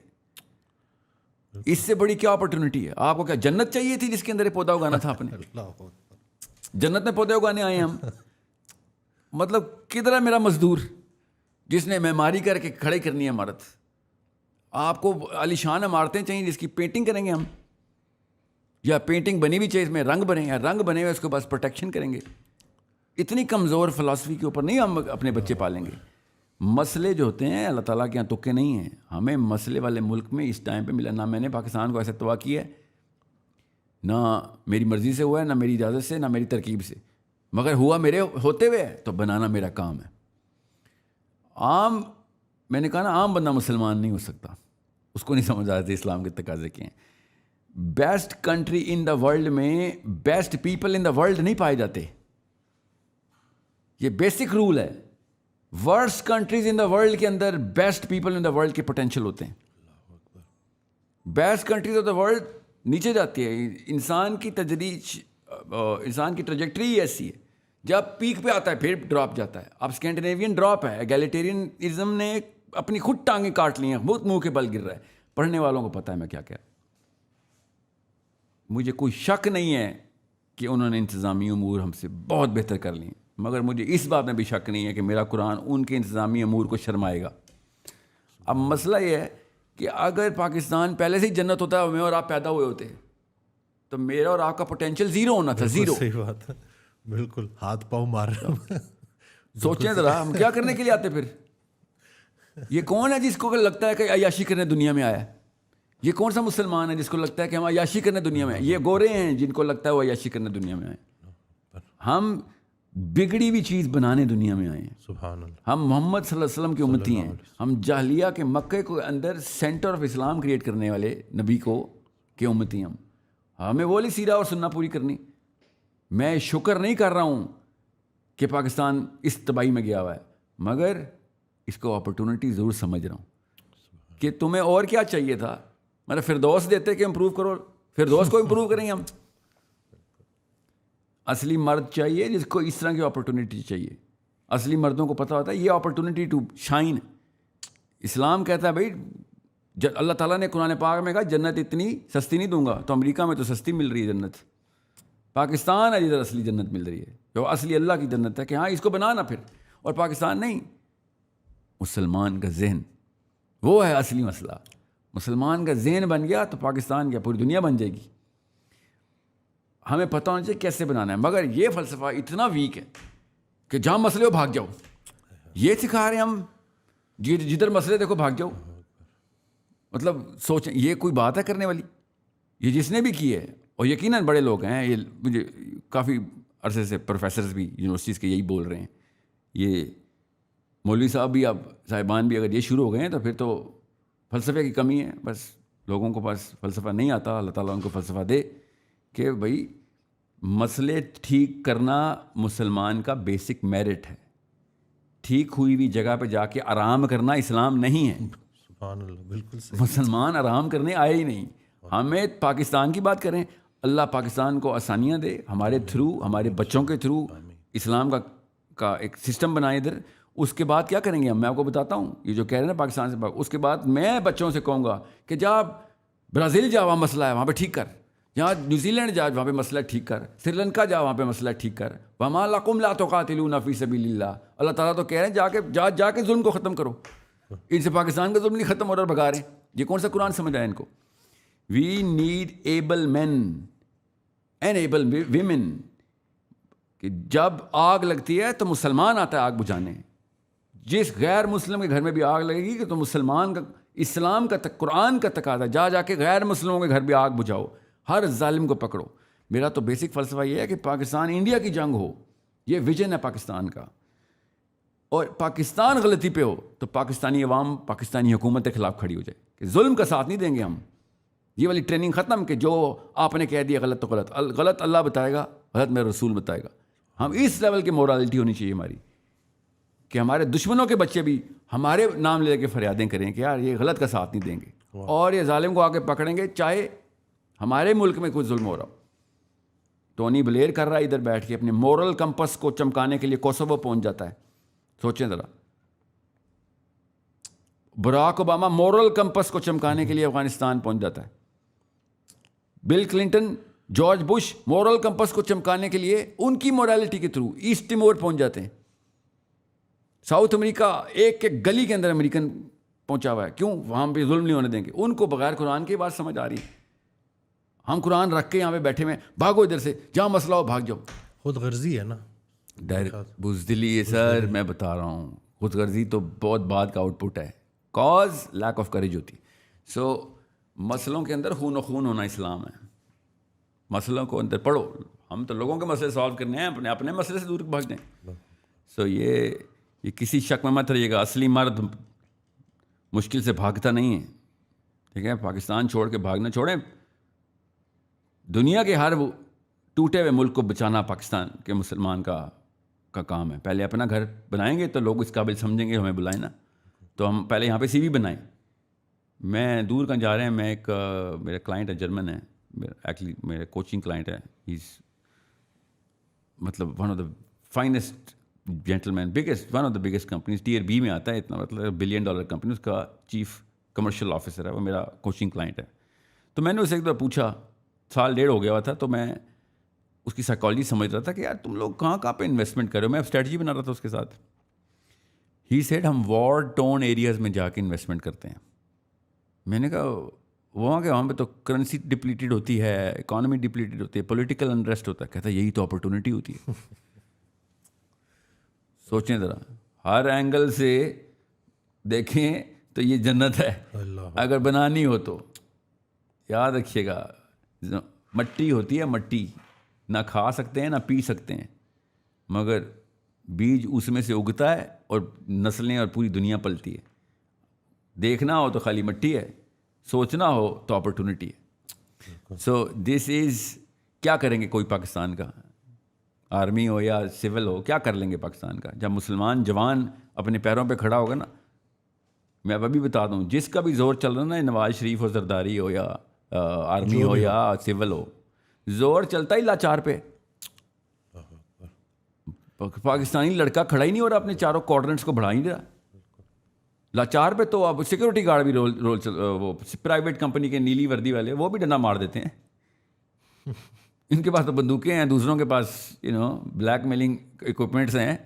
اس سے بڑی کیا اپرچونٹی ہے؟ آپ کو کیا جنت چاہیے تھی جس کے اندر پودا اگانا تھا آپ نے؟ جنت میں پودے اگانے آئے ہم. مطلب کدھر ہے میرا مزدور جس نے معماری کر کے کھڑے کرنی ہے عمارت؟ آپ کو عالیشان عمارتیں چاہیے جس کی پینٹنگ کریں گے ہم, یا پینٹنگ بنی بھی چاہیے اس میں رنگ بنے, یا رنگ بنے ہوئے اس کو بس پروٹیکشن کریں گے. اتنی کمزور فلاسفی کے اوپر نہیں ہم اپنے بچے پالیں گے. مسئلے جو ہوتے ہیں اللہ تعالیٰ کے یہاں تکے نہیں ہیں. ہمیں مسئلے والے ملک میں اس ٹائم پہ ملا. نہ میں نے پاکستان کو ایسے تباہ کیا ہے نہ میری مرضی سے ہوا ہے، نہ میری اجازت سے، نہ میری ترکیب سے، مگر ہوا میرے ہوتے ہوئے ہے، تو بنانا میرا کام ہے. عام میں نے کہا نا عام بندہ مسلمان نہیں ہو سکتا، اس کو نہیں سمجھ آتے اسلام کے تقاضے کیا ہیں. Best country in the world میں best people in the world نہیں پائے جاتے، یہ بیسک رول ہے. Worst countries in the world کے اندر best people in the world کے پوٹینشیل ہوتے ہیں. Best countries of the world نیچے جاتی ہے. انسان کی تدریج، انسان کی ٹریجیکٹری ایسی ہے، جب پیک پہ آتا ہے پھر ڈراپ جاتا ہے. اب اسکینڈینیوین ڈراپ ہے، ایگیلیٹیرینزم نے اپنی خود ٹانگیں کاٹ لی ہیں، بہت منہ کے بل گر رہا ہے. پڑھنے والوں کو پتہ ہے میں کیا کہہ رہا ہوں. مجھے کوئی شک نہیں ہے کہ انہوں نے انتظامی امور ہم سے بہت بہتر کر لی ہیں، مگر مجھے اس بات میں بھی شک نہیں ہے کہ میرا قرآن ان کے انتظامی امور کو شرمائے گا. اب مسئلہ یہ ہے کہ اگر پاکستان پہلے سے ہی جنت ہوتا ہے، میں اور آپ پیدا ہوئے ہوتے تو میرا اور آپ کا پوٹینشیل زیرو ہونا تھا. زیرو. صحیح بات ہے، بالکل ہاتھ پاؤں مار رہا ہوں. سوچیں ذرا ہم کیا کرنے کے لیے آتے پھر. یہ کون ہے جس کو لگتا ہے کہ عیاشی کرنے دنیا میں آیا ہے؟ یہ کون سا مسلمان ہے جس کو لگتا ہے کہ ہم عیاشی کرنے دنیا میں آئے؟ یہ گورے ہیں جن کو لگتا ہے وہ عیاشی کرنے دنیا میں آئے. ہم بگڑی ہوئی چیز بنانے دنیا میں آئے ہیں. سبحان اللہ. ہم محمد صلی اللہ علیہ وسلم کے امتی ہیں. ہم جاہلیہ کے مکے کو اندر سینٹر آف اسلام کریٹ کرنے والے نبی کو کے امتی ہیں. ہمیں وہ والی سیرہ اور سننا پوری کرنی. میں شکر نہیں کر رہا ہوں کہ پاکستان اس تباہی میں گیا ہوا ہے، مگر اس کو اپرچونٹی ضرور سمجھ رہا ہوں کہ تمہیں اور کیا چاہیے تھا. مطلب فردوس دیتے کہ امپروو کرو، فردوس کو امپروو کریں گے ہم. اصلی مرد چاہیے جس کو اس طرح کی اپرچونٹی چاہیے. اصلی مردوں کو پتہ ہوتا ہے یہ اپرچونٹی ٹو شائن. اسلام کہتا ہے بھائی، اللہ تعالیٰ نے قرآن پاک میں کہا جنت اتنی سستی نہیں دوں گا. تو امریکہ میں تو سستی مل رہی ہے جنت، پاکستان ہے جدھر اصلی جنت مل رہی ہے، جو اصلی اللہ کی جنت ہے کہ ہاں اس کو بنانا پھر. اور پاکستان نہیں، مسلمان کا ذہن وہ ہے اصلی مسئلہ. مسلمان کا ذہن بن گیا تو پاکستان کیا پوری دنیا بن جائے گی. ہمیں پتہ ہونا چاہیے کیسے بنانا ہے. مگر یہ فلسفہ اتنا ویک ہے کہ جہاں مسئلے ہو بھاگ جاؤ. یہ سکھا رہے ہیں ہم، جدھر مسئلے دیکھو بھاگ جاؤ. مطلب سوچیں یہ کوئی بات ہے کرنے والی؟ یہ جس نے بھی کی ہے، اور یقیناً بڑے لوگ ہیں، یہ مجھے کافی عرصے سے پروفیسرز بھی یونیورسٹیز کے یہی بول رہے ہیں. یہ مولوی صاحب بھی، اب صاحبان بھی اگر یہ شروع ہو گئے ہیں تو پھر تو فلسفے کی کمی ہے. بس لوگوں کو پاس فلسفہ نہیں آتا. اللہ تعالیٰ ان کو فلسفہ دے کہ بھائی مسئلے ٹھیک کرنا مسلمان کا بیسک میرٹ ہے. ٹھیک ہوئی ہوئی جگہ پہ جا کے آرام کرنا اسلام نہیں ہے. سبحان اللہ، بالکل صحیح. مسلمان آرام کرنے آئے ہی نہیں. ہمیں پاکستان کی بات کریں، اللہ پاکستان کو آسانیاں دے ہمارے تھرو، ہمارے بچوں کے تھرو اسلام کا ایک سسٹم بنائے ادھر. اس کے بعد کیا کریں گے ہم؟ میں آپ کو بتاتا ہوں. یہ جو کہہ رہے ہیں نا پاکستان سے اس کے بعد میں بچوں سے کہوں گا کہ جا برازیل جا، وہاں مسئلہ ہے وہاں پہ ٹھیک کر. جہاں نیوزی لینڈ جا، وہاں پہ مسئلہ ٹھیک کر. سری لنکا جا، وہاں پہ مسئلہ ٹھیک کر. وما لکم لا تقاتلون فی سبیل اللہ. اللہ تعالیٰ تو کہہ رہے ہیں جا کے ظلم کو ختم کرو. ان سے پاکستان کا ظلم نہیں ختم ہو رہا، بھگا رہے ہیں. یہ کون سا قرآن سمجھ آیا ان کو؟ We need able men and able women. کہ جب آگ لگتی ہے تو مسلمان آتا ہے آگ بجھانے. جس غیر مسلم کے گھر میں بھی آگ لگے گی کہ تو مسلمان کا، اسلام کا، قرآن کا تقاضا جا کے غیر مسلموں کے گھر بھی آگ بجھاؤ، ہر ظالم کو پکڑو. میرا تو بیسک فلسفہ یہ ہے کہ پاکستان انڈیا کی جنگ ہو. یہ ویژن ہے پاکستان کا. اور پاکستان غلطی پہ ہو تو پاکستانی عوام پاکستانی حکومت کے خلاف کھڑی ہو جائے کہ ظلم کا ساتھ نہیں دیں گے ہم. یہ والی ٹریننگ ختم کہ جو آپ نے کہہ دیا غلط تو غلط، غلط اللہ بتائے گا، غلط میرا رسول بتائے گا. ہم اس لیول کی مورالٹی ہونی چاہیے ہماری کہ ہمارے دشمنوں کے بچے بھی ہمارے نام لے کے فریادیں کریں کہ یار یہ غلط کا ساتھ نہیں دیں گے، اور یہ ظالم کو آ کے پکڑیں گے چاہے ہمارے ملک میں کوئی ظلم ہو رہا ہو. ٹونی بلیر کر رہا ہے ادھر بیٹھ کے اپنے مورل کمپس کو چمکانے کے لیے کوسوو پہنچ جاتا ہے. سوچیں ذرا، براک اوباما مورل کمپس کو چمکانے کے لیے افغانستان پہنچ جاتا ہے. Bill Clinton, George Bush moral campus کو چمکانے کے لیے ان کی مورالٹی کے تھرو ایسٹ ٹیمور پہنچ جاتے ہیں. ساؤتھ امریکہ ایک گلی کے اندر امریکن پہنچا ہوا ہے. کیوں؟ وہاں پہ ظلم نہیں ہونے دیں گے. ان کو بغیر قرآن کی بات سمجھ آ رہی ہے. ہم قرآن رکھ کے یہاں پہ بیٹھے ہوئے، بھاگو ادھر سے، جہاں مسئلہ ہو بھاگ جاؤ. خود غرضی ہے نا، بزدلی ہے سر. میں بتا رہا ہوں خود غرضی تو بہت بعد کا آؤٹ پٹ ہے. کاز لیک آف کریج ہوتی. سو مسئلوں کے اندر خون و خون ہونا اسلام ہے. مسئلوں کو اندر پڑھو. ہم تو لوگوں کے مسئلے سالو کرنے ہیں, اپنے اپنے مسئلے سے دور بھاگ جائیں. سو یہ کسی شک میں مت رہیے گا, اصلی مرد مشکل سے بھاگتا نہیں ہے. ٹھیک ہے, پاکستان چھوڑ کے بھاگنا چھوڑیں. دنیا کے ہر ٹوٹے ہوئے ملک کو بچانا پاکستان کے مسلمان کا کام ہے. پہلے اپنا گھر بنائیں گے تو لوگ اس قابل سمجھیں گے, ہمیں بلائیں نا. تو ہم پہلے یہاں پہ سی وی بنائیں. میں دور کہاں جا رہے ہیں, میں ایک میرا کلائنٹ ہے, جرمن ہے, ایکچولی میرا کوچنگ کلائنٹ ہے. ہیز مطلب one of the finest gentleman, biggest one of the biggest companies, Tier B میں آتا ہے, اتنا مطلب $1 بلین کمپنی, اس کا چیف کمرشل آفیسر ہے, وہ میرا کوچنگ کلائنٹ ہے. تو میں نے اسے ایک دفعہ پوچھا, 1.5 سال ہو گیا ہوا تھا, تو میں اس کی سائیکالوجی سمجھ رہا تھا کہ یار تم لوگ کہاں پہ انویسٹمنٹ کر رہے ہو. میں اسٹریٹجی بنا رہا تھا اس کے ساتھ. ہی سیڈ ہم وار ٹون ایریاز میں جا کے انویسٹمنٹ کرتے ہیں. میں نے کہا وہاں پہ تو کرنسی ڈپلیٹڈ ہوتی ہے, اکانومی ڈپلیٹڈ ہوتی ہے, پولیٹیکل انریسٹ ہوتا ہے. کہتا ہے یہی تو اپرچونیٹی ہوتی ہے. سوچیں ذرا, ہر اینگل سے دیکھیں تو یہ جنت ہے. اگر بنانی ہو تو یاد رکھیے گا, مٹی ہوتی ہے, مٹی نہ کھا سکتے ہیں نہ پی سکتے ہیں, مگر بیج اس میں سے اگتا ہے اور نسلیں اور پوری دنیا پلتی ہے. دیکھنا ہو تو خالی مٹی ہے, سوچنا ہو تو اپرچونیٹی ہے. سو دس از, کیا کریں گے کوئی پاکستان کا, آرمی ہو یا سول ہو, کیا کر لیں گے پاکستان کا؟ جب مسلمان جوان اپنے پیروں پہ کھڑا ہوگا نا, میں اب ابھی بتا دوں, جس کا بھی زور چل رہا نا, نواز شریف ہو, زرداری ہو, یا آرمی ہو یا سول ہو, زور چلتا ہی لاچار پہ. پاکستانی لڑکا کھڑا ہی نہیں ہو رہا, اپنے چاروں کوارڈرنٹس کو بڑھا ہی نہیں رہا. لاچار پہ تو اب سیکورٹی گارڈ بھی وہ پرائیویٹ کمپنی کے نیلی وردی والے, وہ بھی ڈنڈا مار دیتے ہیں. ان کے پاس تو بندوقیں ہیں, دوسروں کے پاس بلیک میلنگ اکوپمنٹس ہیں.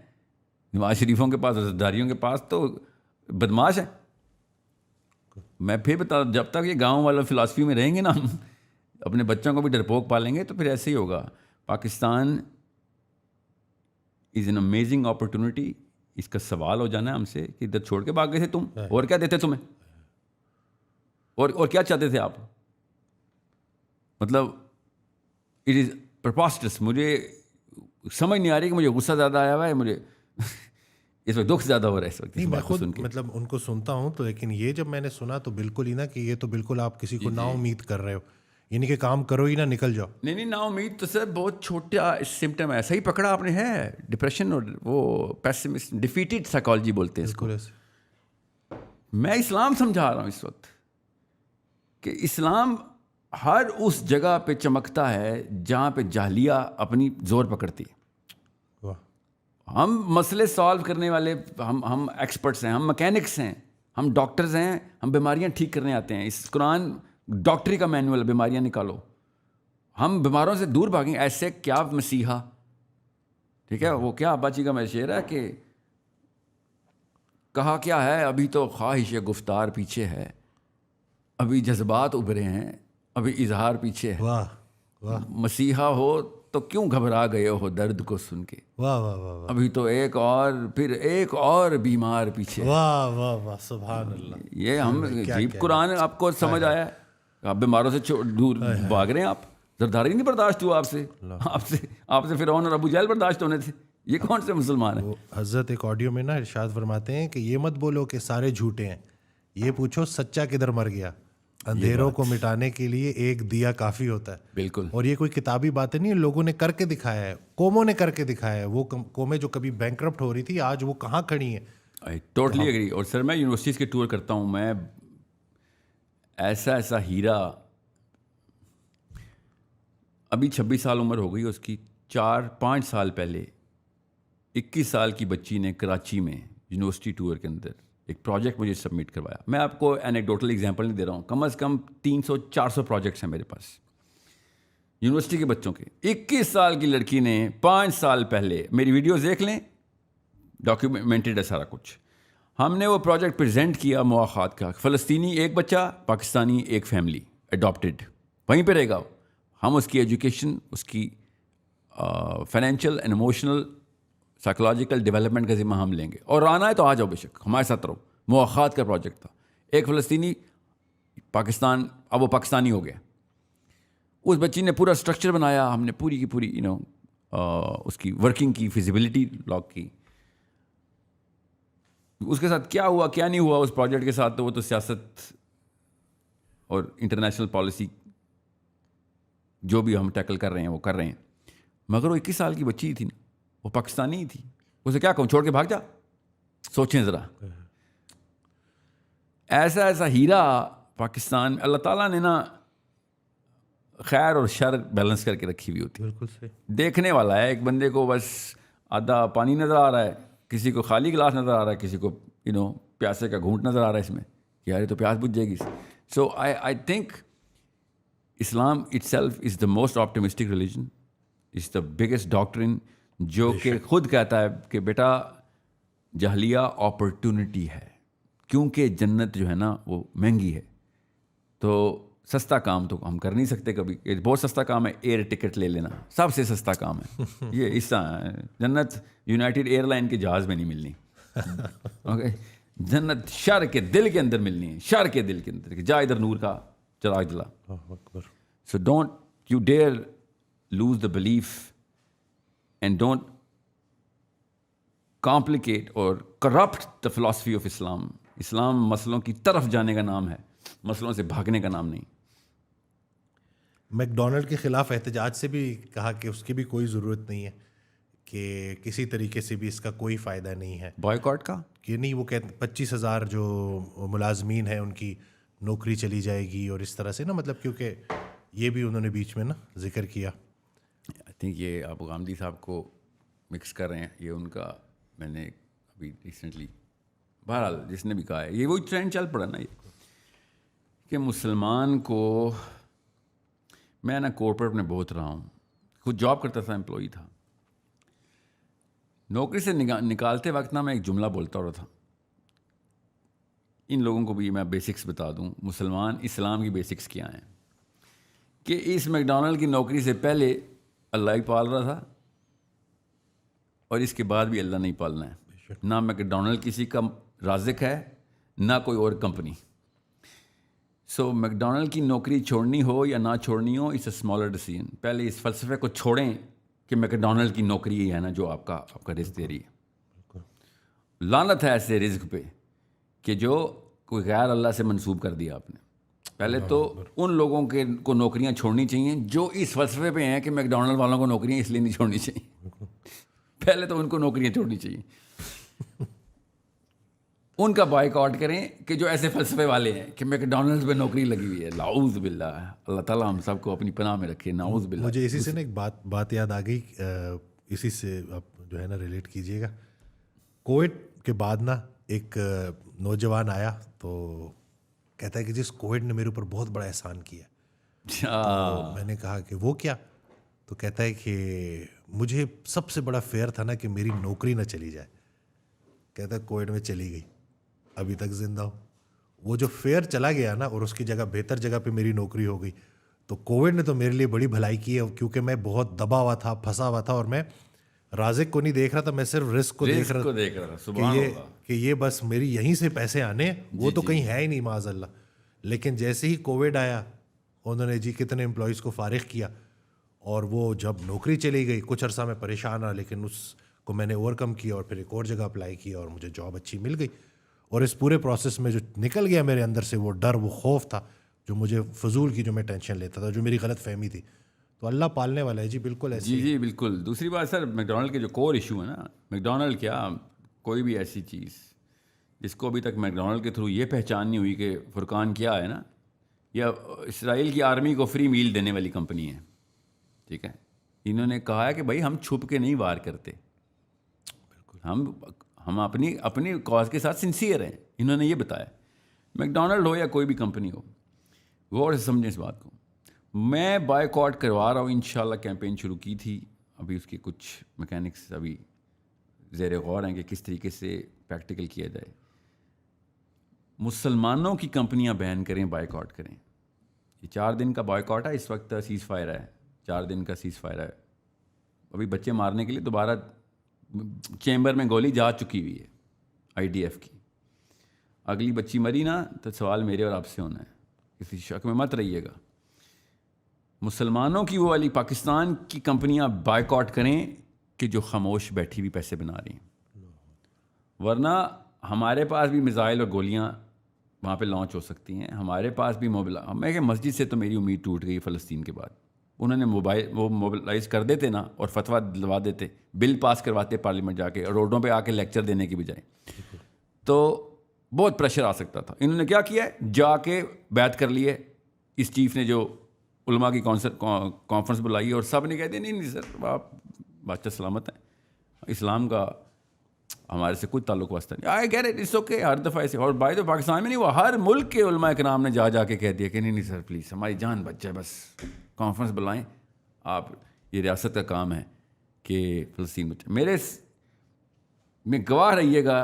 نواز شریفوں کے پاس, زرداریوں کے پاس تو بدماش ہیں. میں پھر بتا, جب تک یہ گاؤں والا فلاسفی میں رہیں گے نا, ہم اپنے بچوں کو بھی ڈرپوک پالیں گے, تو پھر ایسے ہی ہوگا. Pakistan is an amazing opportunity. اس کا سوال ہو جانا ہے ہم سے کہ ادھر چھوڑ کے بھاگ گئے تھے تم, اور کیا دیتے تمہیں, اور کیا چاہتے تھے آپ؟ مطلب اٹ از پرپاسٹس. مجھے سمجھ نہیں آ رہی کہ مجھے غصہ زیادہ آیا ہوا ہے, مجھے اس وقت دکھ زیادہ ہو رہا ہے اس وقت. نہیں, میں خود مطلب ان کو سنتا ہوں تو, لیکن یہ جب میں نے سنا تو بالکل ہی نا کہ یہ تو بالکل آپ کسی کو نا امید کر رہے ہو, یعنی کہ کام کرو ہی نہ, نکل جاؤ. نہیں, نا امید تو سر بہت چھوٹا سمٹم ہے. صحیح پکڑا آپ نے, ہے ڈپریشن اور وہ پیسمسٹ, ڈیفیٹڈ سائیکالوجی بولتے ہیں اس کو. میں اسلام سمجھا رہا ہوں اس وقت کہ اسلام ہر اس جگہ پہ چمکتا ہے جہاں پہ جاہلیہ اپنی زور پکڑتی ہے. ہم مسئلے سالو کرنے والے, ہم ایکسپرٹس ہیں, ہم مکینکس ہیں, ہم ڈاکٹرز ہیں, ہم بیماریاں ٹھیک کرنے آتے ہیں. اس قرآن ڈاکٹری کا مینول, بیماریاں نکالو. ہم بیماروں سے دور بھاگیں. ایسے کیا مسیحا, ٹھیک ہے, وہ کیا ابا جی کا میں شعر ہے کہ کہا کیا ہے, ابھی تو خواہش گفتار پیچھے ہے, ابھی جذبات ابھرے ہیں, ابھی اظہار پیچھے ہے. واہ واہ, مسیحا ہو تو کیوں گھبرا گئے ہو درد کو سن کے, واہ واہ واہ, ابھی تو ایک اور, پھر ایک اور بیمار پیچھے. واہ واہ واہ, سبحان اللہ. یہ ہم عجیب قرآن آپ کو سمجھ آیا ہے, آپ بیماروں سے دور بھاگ رہے ہیں. آپ زرداری نہیں برداشت ہوا آپ سے فرعون اور ابو جہل برداشت ہونے تھے. یہ کون سے مسلمان ہیں؟ حضرت ایک آڈیو میں نا ارشاد فرماتے ہیں کہ یہ مت بولو کہ سارے جھوٹے ہیں, یہ پوچھو سچا کدھر مر گیا. اندھیروں کو مٹانے کے لیے ایک دیا کافی ہوتا ہے. بالکل. اور یہ کوئی کتابی باتیں نہیں, لوگوں نے کر کے دکھایا ہے, قوموں نے کر کے دکھایا ہے. وہ قومیں جو کبھی بینکرپٹ ہو رہی تھی, آج وہ کہاں کھڑی ہیں. I totally agree. اور سر میں یونیورسٹیز کے ٹور کرتا ہوں, میں ایسا ہیرا, ابھی 26 سال عمر ہو گئی اس کی, 4-5 سال پہلے 21 سال کی بچی نے کراچی میں یونیورسٹی ٹور کے اندر ایک پروجیکٹ مجھے سبمٹ کروایا. میں آپ کو اینیکڈوٹل ایگزامپل نہیں دے رہا ہوں, کم از کم 300-400 پروجیکٹس ہیں میرے پاس یونیورسٹی کے بچوں کے. 21 سال کی لڑکی نے 5 سال پہلے, میری ویڈیوز دیکھ لیں, ڈاکیومنٹڈ ہے سارا کچھ. ہم نے وہ پروجیکٹ پریزنٹ کیا مواخات کا, فلسطینی ایک بچہ, پاکستانی ایک فیملی اڈاپٹیڈ, وہیں پہ رہے گا. ہم اس کی ایجوکیشن, اس کی financial and emotional psychological development کا ذمہ ہم لیں گے, اور آنا ہے تو آ جاؤ بے شک, ہمارے ساتھ رہو. مواخات کا پروجیکٹ تھا. ایک فلسطینی پاکستان, اب وہ پاکستانی ہو گیا, اس بچی نے پورا اسٹرکچر بنایا, ہم نے پوری کی پوری اس کی ورکنگ کی فیزیبلٹی لاک کی. اس کے ساتھ کیا ہوا کیا نہیں ہوا اس پروجیکٹ کے ساتھ, تو وہ تو سیاست اور انٹرنیشنل پالیسی جو بھی ہم ٹیکل کر رہے ہیں وہ کر رہے ہیں. مگر وہ 21 سال کی بچی تھی نا, وہ پاکستانی ہی تھی. اسے کیا کہوں, چھوڑ کے بھاگ جا. سوچیں ذرا, ایسا ہیرا پاکستان, اللہ تعالیٰ نے نا خیر اور شر بیلنس کر کے رکھی ہوئی ہوتی. بالکل صحیح. دیکھنے والا ہے, ایک بندے کو بس آدھا پانی نظر آ رہا ہے, کسی کو خالی گلاس نظر آ رہا ہے, کسی کو پیاسے کا گھونٹ نظر آ رہا ہے اس میں, یار یہ تو پیاس بجھ جائے گی. So I think Islam itself is the most optimistic religion, is the biggest doctrine, جو کہ خود کہتا ہے کہ بیٹا جہلیہ اپرچونٹی ہے, کیونکہ جنت جو ہے نا وہ مہنگی ہے. تو سستا کام تو ہم کر نہیں سکتے کبھی. یہ بہت سستا کام ہے ایئر ٹکٹ لے لینا, سب سے سستا کام ہے یہ. اس جنت یونائٹیڈ ایئر لائن کے جہاز میں نہیں ملنی. اوکے, جنت شر کے دل کے اندر ملنی ہے, شر کے دل کے اندر, کہ جا ادھر نور کا چراغ جلا. So don't you dare lose the belief and don't complicate or corrupt the philosophy of Islam. اسلام مسئلوں کی طرف جانے کا نام ہے, مسئلوں سے بھاگنے کا نام نہیں. میک ڈونلڈ کے خلاف احتجاج سے بھی کہا کہ اس کی بھی کوئی ضرورت نہیں ہے, کہ کسی طریقے سے بھی اس کا کوئی فائدہ نہیں ہے. بائیکاٹ کا کہ نہیں, وہ کہتے 25,000 جو ملازمین ہیں ان کی نوکری چلی جائے گی اور اس طرح سے نا, مطلب کیونکہ یہ بھی انہوں نے بیچ میں نا ذکر کیا. آئی تھنک یہ آپ غامدی صاحب کو مکس کر رہے ہیں, یہ ان کا میں نے ابھی ریسنٹلی, بہرحال جس نے بھی کہا ہے, یہ وہی ٹرینڈ چل پڑا نا یہ, کہ مسلمان کو, میں نا کارپوریٹ میں بہت رہا ہوں, خود جاب کرتا تھا, امپلائی تھا. نوکری سے نکالتے وقت نا میں ایک جملہ بولتا رہا تھا. ان لوگوں کو بھی میں بیسکس بتا دوں, مسلمان اسلام کی بیسکس کیا ہیں, کہ اس میک ڈونلڈ کی نوکری سے پہلے اللہ ہی پال رہا تھا, اور اس کے بعد بھی اللہ نہیں پالنا ہے. نہ میک ڈونلڈ کسی کا رازق ہے, نہ کوئی اور کمپنی. سو میک ڈونلڈ کی نوکری چھوڑنی ہو یا نہ چھوڑنی ہو, اٹس اے اسمالر ڈیسیژن. پہلے اس فلسفے کو چھوڑیں کہ میک ڈونلڈ کی نوکری ہی ہے نا جو آپ کا رزق دے رہی ہے. لعنت ہے ایسے رزق پہ کہ جو کوئی غیر اللہ سے منسوب کر دیا آپ نے. پہلے تو ان لوگوں کو نوکریاں چھوڑنی چاہیے جو اس فلسفے پہ ہیں کہ میک ڈونلڈ والوں کو نوکریاں اس لیے نہیں چھوڑنی چاہیے. پہلے تو ان کو نوکریاں چھوڑنی چاہیے. ان کا بائیکاٹ کریں کہ جو ایسے فلسفے والے ہیں کہ میک ڈونلڈ پہ نوکری لگی ہوئی ہے. نعوذ باللہ, اللہ تعالیٰ ہم سب کو اپنی پناہ میں رکھے. نعوذ باللہ. مجھے اسی سے نا ایک بات یاد آ گئی, اسی سے آپ جو ہے نا ریلیٹ کیجیے گا. کووڈ کے بعد نا ایک نوجوان آیا تو کہتا ہے کہ جس کووڈ نے میرے اوپر بہت بڑا احسان کیا. تو میں نے کہا کہ وہ کیا؟ تو کہتا ہے کہ مجھے سب سے بڑا فیئر تھا نا کہ میری نوکری نہ چلی جائے. کہتا ہے کووڈ میں چلی گئی, ابھی تک زندہ ہوں. وہ جو فیئر چلا گیا نا اور اس کی جگہ بہتر جگہ پہ میری نوکری ہو گئی. تو کووڈ نے تو میرے لیے بڑی بھلائی کی ہے, کیونکہ میں بہت دبا ہوا تھا, پھنسا ہوا تھا, اور میں رازق کو نہیں دیکھ رہا تھا, میں صرف رزق کو دیکھ رہا تھا کہ یہ بس میری یہیں سے پیسے آنے, وہ تو کہیں ہے ہی نہیں معاذ اللہ. لیکن جیسے ہی کووڈ آیا, انہوں نے کتنے امپلائیز کو فارغ کیا, اور وہ جب نوکری چلی گئی کچھ عرصہ میں پریشان رہا, لیکن اس کو میں نے اوور کم کیا اور پھر ایک اور جگہ اپلائی کیا اور مجھے جاب اچھی مل گئی. اور اس پورے پروسیس میں جو نکل گیا میرے اندر سے وہ ڈر, وہ خوف تھا جو مجھے فضول کی, جو میں ٹینشن لیتا تھا, جو میری غلط فہمی تھی. تو اللہ پالنے والا ہے جی, بالکل ایسے. جی بالکل. دوسری بات سر, میک ڈونلڈ کے جو کور ایشو ہے نا, میک ڈونلڈ کیا کوئی بھی ایسی چیز جس کو ابھی تک میک ڈونلڈ کے تھرو یہ پہچان نہیں ہوئی کہ فرقان کیا ہے نا, یا اسرائیل کی آرمی کو فری میل دینے والی کمپنی ہے, ٹھیک ہے. انہوں نے کہا ہے کہ بھائی ہم چھپ کے نہیں وار کرتے, ہم اپنی کاز کے ساتھ سنسیئر ہیں. انہوں نے یہ بتایا. میک ڈونلڈ ہو یا کوئی بھی کمپنی ہو, غور سے سمجھیں اس بات کو. میں بائیکاٹ کروا رہا ہوں, انشاءاللہ کیمپین شروع کی تھی, ابھی اس کے کچھ میکینکس ابھی زیر غور ہیں کہ کس طریقے سے پریکٹیکل کیا جائے. مسلمانوں کی کمپنیاں بین کریں, بائیکاٹ کریں. یہ 4 دن کا بائیکاٹ ہے, اس وقت سیز فائر ہے, 4 دن کا سیز فائر ہے. ابھی بچے مارنے کے لیے دوبارہ چیمبر میں گولی جا چکی ہوئی ہے IDF کی. اگلی بچی مری نا تو سوال میرے اور آپ سے ہونا ہے, کسی شک میں مت رہیے گا. مسلمانوں کی وہ والی پاکستان کی کمپنیاں بائیکاٹ کریں کہ جو خاموش بیٹھی بھی پیسے بنا رہی ہیں، ورنہ ہمارے پاس بھی میزائل اور گولیاں وہاں پہ لانچ ہو سکتی ہیں، ہمارے پاس بھی میں کہ مسجد سے تو میری امید ٹوٹ گئی فلسطین کے بعد. انہوں نے وہ موبلائز کر دیتے نا اور فتویٰ دلوا دیتے، بل پاس کرواتے پارلیمنٹ جا کے، اور روڈوں پہ آ کے لیکچر دینے کی بجائے، تو بہت پریشر آ سکتا تھا. انہوں نے کیا کیا ہے، جا کے بیعت کر لیے. اس چیف نے جو علماء کی کانفرنس بلائی اور سب نے کہہ دیا نہیں سر آپ بادشاہ سلامت ہیں، اسلام کا ہمارے سے کوئی تعلق واسطہ نہیں. I get it, it's okay. ہر دفعہ ایسے، اور بائی تو پاکستان میں نہیں، وہ ہر ملک کے علماء کرام نے جا کے کہہ دیا کہ نہیں سر پلیز ہماری جان بچ جائے، بس کانفرنس بلائیں آپ، یہ ریاست کا کام ہے کہ فلسطین بچے. میرے میں گواہ رہیے گا،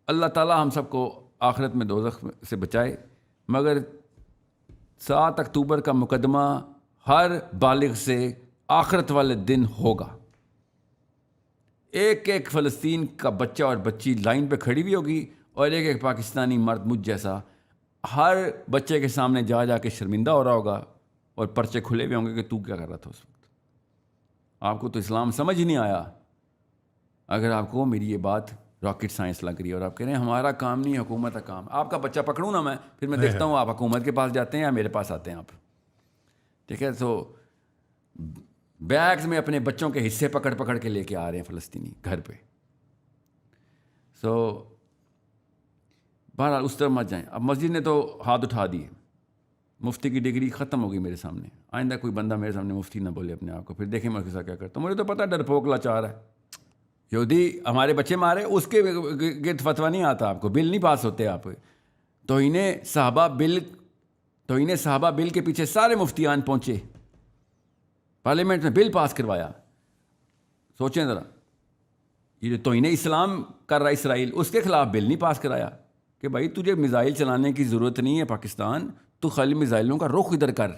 اللہ تعالیٰ ہم سب کو آخرت میں دوزخ سے بچائے، مگر 7 اکتوبر کا مقدمہ ہر بالغ سے آخرت والے دن ہوگا. ایک ایک فلسطین کا بچہ اور بچی لائن پہ کھڑی بھی ہوگی، اور ایک ایک پاکستانی مرد مجھ جیسا ہر بچے کے سامنے جا کے شرمندہ ہو رہا ہوگا، اور پرچے کھلے ہوئے ہوں گے کہ تو کیا کر رہا تھا اس وقت. آپ کو تو اسلام سمجھ ہی نہیں آیا اگر آپ کو میری یہ بات راکٹ سائنس لگ رہی ہے، اور آپ کہہ رہے ہیں ہمارا کام نہیں حکومت کا کام. آپ کا بچہ پکڑوں نا میں، پھر میں دیکھتا ہوں آپ حکومت کے پاس جاتے ہیں یا میرے پاس آتے ہیں آپ. ٹھیک ہے، تو بیگز میں اپنے بچوں کے حصے پکڑ کے لے کے آ رہے ہیں فلسطینی گھر پہ. سو بہرحال اس طرح مت جائیں. اب مسجد نے تو ہاتھ اٹھا دیے، مفتی کی ڈگری ختم ہو گئی میرے سامنے. آئندہ کوئی بندہ میرے سامنے مفتی نہ بولے اپنے آپ کو، پھر دیکھیں میں اس کے ساتھ کیا کرتا ہوں. مجھے تو پتہ ڈرپوک لاچار ہے، یہودی ہمارے بچے مارے اس کے گرد فتویٰ نہیں آتا، آپ کو بل نہیں پاس ہوتے. آپ توہین صحابہ بل کے پیچھے سارے مفتیان پہنچے، پارلیمنٹ میں بل پاس کروایا. سوچیں ذرا، یہ جو توہین اسلام کر رہا اسرائیل، اس کے خلاف بل نہیں پاس کرایا کہ بھائی تجھے میزائل چلانے کی ضرورت نہیں ہے پاکستان، تو خالی میزائلوں کا رخ ادھر کر.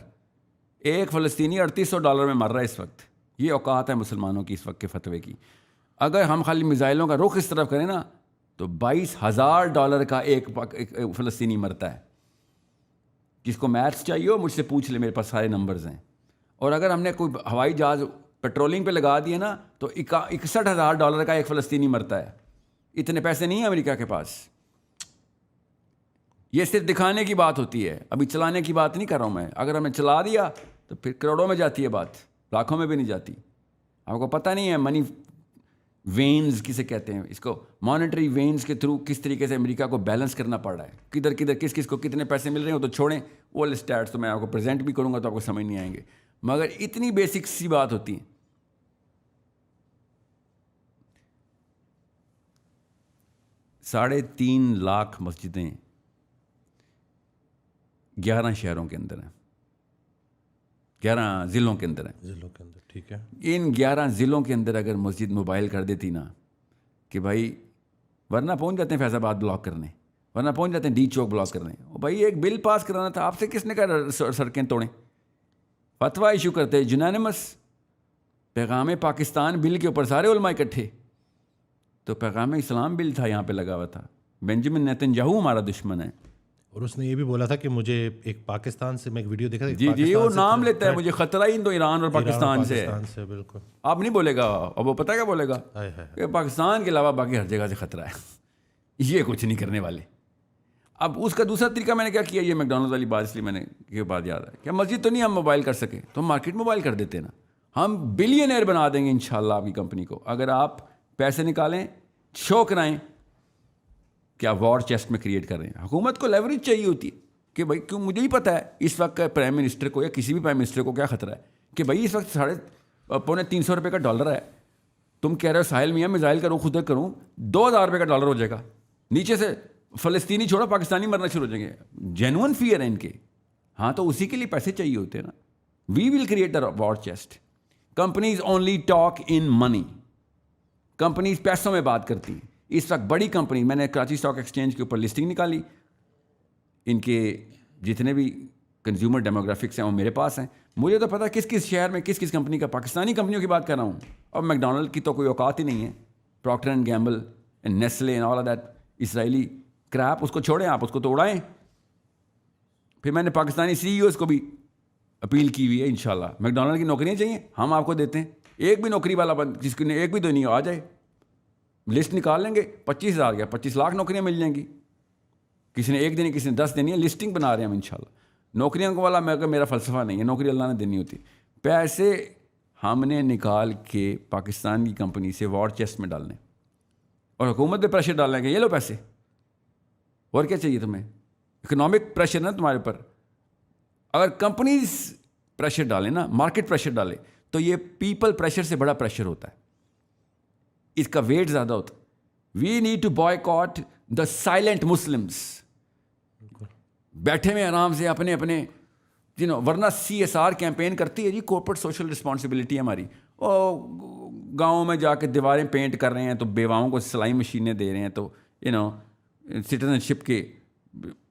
ایک فلسطینی $3800 میں مر رہا ہے اس وقت. یہ اوقات ہے مسلمانوں کی اس وقت کے فتوے کی. اگر ہم خالی میزائلوں کا رخ اس طرف کریں نا تو $22,000 کا ایک فلسطینی مرتا ہے. جس کو میتھس چاہیے ہو مجھ سے پوچھ لے، میرے پاس سارے نمبرز ہیں. اور اگر ہم نے کوئی ہوائی جہاز پیٹرولنگ پہ لگا دیے نا تو $61,000 کا ایک فلسطینی مرتا ہے. اتنے پیسے نہیں ہیں امریکہ کے پاس. یہ صرف دکھانے کی بات ہوتی ہے، ابھی چلانے کی بات نہیں کر رہا ہوں میں. اگر ہم نے چلا دیا تو پھر کروڑوں میں جاتی ہے بات، لاکھوں میں بھی نہیں جاتی. آپ کو پتہ نہیں ہے منی وینز کسے کہتے ہیں، اس کو مانیٹری وینز کے تھرو کس طریقے سے امریکہ کو بیلنس کرنا پڑ رہا ہے، کدھر کس کو کتنے پیسے مل رہے ہیں. تو چھوڑیں وہ اسٹیٹس، تو میں آپ کو پریزنٹ بھی کروں گا تو آپ کو سمجھ نہیں آئیں گے، مگر اتنی بیسک سی بات ہوتی ہے. 3.5 لاکھ مسجدیں 11 شہروں کے اندر ہیں، 11 ضلعوں کے اندر ہیں. ٹھیک ہے، ان 11 ضلعوں کے اندر اگر مسجد موبائل کر دیتی نا کہ بھائی، ورنہ پہنچ جاتے ہیں فیض آباد بلاک کرنے، ورنہ پہنچ جاتے ہیں ڈی چوک بلاک کرنے. بھائی ایک بل پاس کرانا تھا، آپ سے کس نے کہا سڑکیں توڑیں؟ فتویٰ ایشو کرتے یونانیمس پیغام پاکستان بل کے اوپر سارے علماء اکٹھے. تو پیغام اسلام بل تھا یہاں پہ لگا ہوا تھا. بینجامن نیتن یاہو ہمارا دشمن ہے، اور اس نے یہ بھی بولا تھا کہ مجھے ایک پاکستان سے، میں ایک ویڈیو دیکھا تھا، جی وہ نام لیتا ہے، مجھے خطرہ ہی تو ایران اور پاکستان سے ہے. بالکل آپ نہیں بولے گا، اب وہ پتہ کیا بولے گا کہ پاکستان کے علاوہ باقی ہر جگہ سے خطرہ ہے، یہ کچھ نہیں کرنے والے. اب اس کا دوسرا طریقہ میں نے کیا کیا، یہ میکڈونلڈ والی بات، اس لیے میں نے یہ بات یاد ہے کہ مسجد تو نہیں ہم موبائل کر سکے تو ہم مارکیٹ موبائل کر دیتے نا. ہم بلینئر بنا دیں گے انشاءاللہ آپ کی کمپنی کو، اگر آپ پیسے نکالیں، شو کرائیں کہ آپ وار چیسٹ میں کریٹ کر رہے ہیں. حکومت کو لیوریج چاہیے ہوتی ہے کہ بھائی کیوں، مجھے ہی پتہ ہے اس وقت پرائم منسٹر کو یا کسی بھی پرائم منسٹر کو کیا خطرہ ہے کہ بھائی اس وقت $350 کا ڈالر ہے، تم کہہ رہے ہو ساحل میاں میزائل کا رخ ادھر کروں، $2,000 کا ڈالر ہو جائے گا. نیچے سے فلسطینی چھوڑو پاکستانی مرنا شروع ہو جائیں گے. جینون فیئر ہے ان کے. ہاں تو اسی کے لیے پیسے چاہیے ہوتے ہیں نا. We will create a war chest. Companies only talk in money. Companies پیسوں میں بات کرتی ہیں. اس وقت بڑی کمپنی، میں نے کراچی اسٹاک ایکسچینج کے اوپر لسٹنگ نکالی، ان کے جتنے بھی کنزیومر ڈیموگرافکس ہیں وہ میرے پاس ہیں. مجھے تو پتہ کس کس شہر میں کس کمپنی کا، پاکستانی کمپنیوں کی بات کر رہا ہوں. اور میکڈونلڈ کی تو کوئی اوقات ہی نہیں ہے. Procter and Gamble, Nestle and all of that Israeli crap, اس کو چھوڑیں، آپ اس کو تو اڑائیں. پھر میں نے پاکستانی CEO کو بھی اپیل کی ہوئی ہے انشاءاللہ. میکڈونلڈ کی نوکریاں چاہیے, ہم آپ کو دیتے ہیں. ایک بھی نوکری والا بند جس کی ایک بھی تو نہیں آ جائے, لسٹ نکال لیں گے, 25,000 گیا, 25 لاکھ نوکریاں مل جائیں گی. کسی نے ایک دینی, کسی نے 10 دینی ہے, لسٹنگ بنا رہے ہیں ہم انشاءاللہ. نوکریوں کو والا میرا فلسفہ نہیں ہے, نوکری اللہ نے دینی ہوتی. پیسے ہم نے نکال کے پاکستان کی کمپنی سے وار چیسٹ میں ڈالنے اور حکومت پہ پریشر ڈالنے کہ یہ لو پیسے, اور کیا چاہیے تمہیں. اکنامک پریشر نا تمہارے اوپر. اگر کمپنیز پریشر ڈالیں نا, مارکیٹ پریشر ڈالے, تو یہ پیپل پریشر سے بڑا پریشر ہوتا ہے, اس کا ویٹ زیادہ ہوتا ہے. We need to boycott the silent Muslims. بیٹھے ہوئے آرام سے اپنے اپنے ورنہ CSR کیمپین کرتی ہے جی, کارپوریٹ سوشل رسپانسبلٹی ہے ہماری. گاؤں میں جا کے دیواریں پینٹ کر رہے ہیں تو بیواؤں کو سلائی مشینیں دے رہے ہیں, تو سٹیزن شپ کے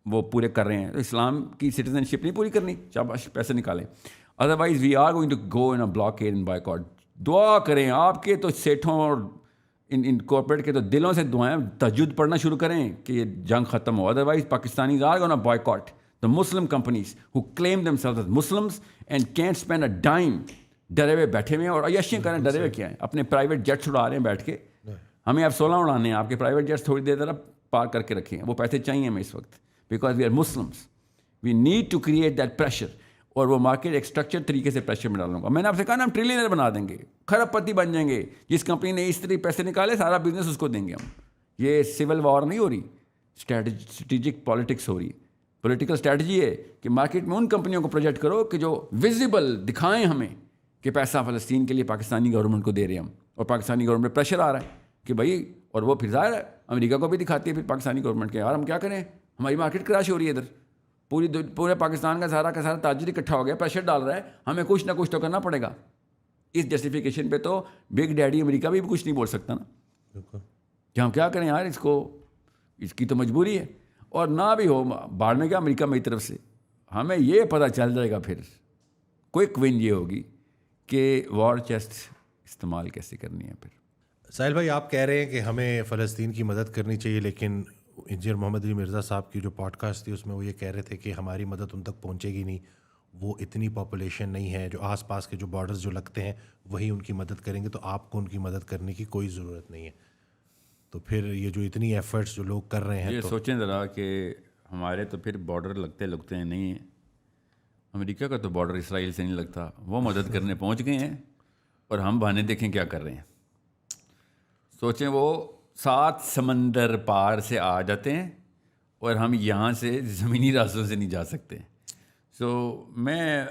وہ پورے کر رہے ہیں. تو اسلام کی سٹیزن شپ نہیں پوری کرنی, چاہے پیسے نکالیں. Otherwise we are going to go in blockade and boycott. دعا کریں آپ کے تو سیٹھوں اور ان کارپوریٹ کے تو دلوں سے دعائیں, تہجد پڑھنا شروع کریں کہ یہ جنگ ختم ہو. Otherwise Pakistanis are gonna boycott the Muslim companies who claim themselves as Muslims and can't spend a dime. ڈرے ہوئے بیٹھے ہوئے ہیں اور عیاشیاں کریں. ڈرے ہوئے کیا ہیں, اپنے پرائیویٹ جیٹس اڑا رہے ہیں بیٹھ کے. ہمیں اب 16 اڑانے ہیں, آپ کے پرائیویٹ جیٹس تھوڑی دیر طرف پارک کر کے رکھیں. وہ پیسے چاہیے ہمیں اس وقت, because we are Muslims. We need to create that pressure. اور وہ مارکیٹ ایک اسٹرکچر طریقے سے پریشر میں ڈالوں گا. میں نے آپ سے کہا نا, ہم ٹریلینر بنا دیں گے, کھرب پتی بن جائیں گے. جس کمپنی نے اس طرح پیسے نکالے سارا بزنس اس کو دیں گے ہم. یہ سول وار نہیں ہو رہی, اسٹریٹجک پالیٹکس ہو رہی. پولیٹیکل اسٹریٹجی ہے کہ مارکیٹ میں ان کمپنیوں کو پروجیکٹ کرو کہ جو ویزیبل دکھائیں ہمیں کہ پیسہ فلسطین کے لیے پاکستانی گورنمنٹ کو دے رہے ہیں ہم, اور پاکستانی گورنمنٹ پہ پریشر آ رہا ہے کہ بھائی, اور وہ پھر ظاہر ہے امریکہ کو بھی دکھاتی ہے پھر پاکستانی گورنمنٹ کے, یار ہم کیا کریں, ہماری مارکیٹ کراش ہو رہی ہے ادھر. پورے پاکستان کا سارا تاجر اکٹھا ہو گیا, پریشر ڈال رہا ہے, ہمیں کچھ نہ کچھ تو کرنا پڑے گا. اس جسٹیفیکیشن پہ تو بگ ڈیڈی امریکہ بھی کچھ نہیں بول سکتا نا کہ ہم کیا کریں یار, اس کی تو مجبوری ہے. اور نہ بھی ہو بعد میں کیا, امریکہ میری طرف سے ہمیں یہ پتہ چل جائے گا پھر کوئک ون یہ ہوگی کہ وار چیسٹ استعمال کیسے کرنی ہے. پھر ساحل بھائی, آپ کہہ رہے ہیں کہ ہمیں فلسطین کی مدد کرنی چاہیے, لیکن انجینئر محمد علی مرزا صاحب کی جو پوڈ کاسٹ تھی اس میں وہ یہ کہہ رہے تھے کہ ہماری مدد ان تک پہنچے گی نہیں, وہ اتنی پاپولیشن نہیں ہے, جو آس پاس کے جو بارڈرز جو لگتے ہیں وہی ان کی مدد کریں گے, تو آپ کو ان کی مدد کرنے کی کوئی ضرورت نہیں ہے. تو پھر یہ جو اتنی ایفرٹس جو لوگ کر رہے ہیں, یہ سوچیں ذرا کہ ہمارے تو پھر بارڈر لگتے ہیں نہیں ہیں. امریکہ کا تو بارڈر اسرائیل سے نہیں لگتا, وہ مدد کرنے پہنچ گئے ہیں, اور ہم بہانے دیکھیں کیا کر رہے ہیں. سوچیں وہ 7 سمندر پار سے آ جاتے ہیں اور ہم یہاں سے زمینی راستوں سے نہیں جا سکتے. سو میں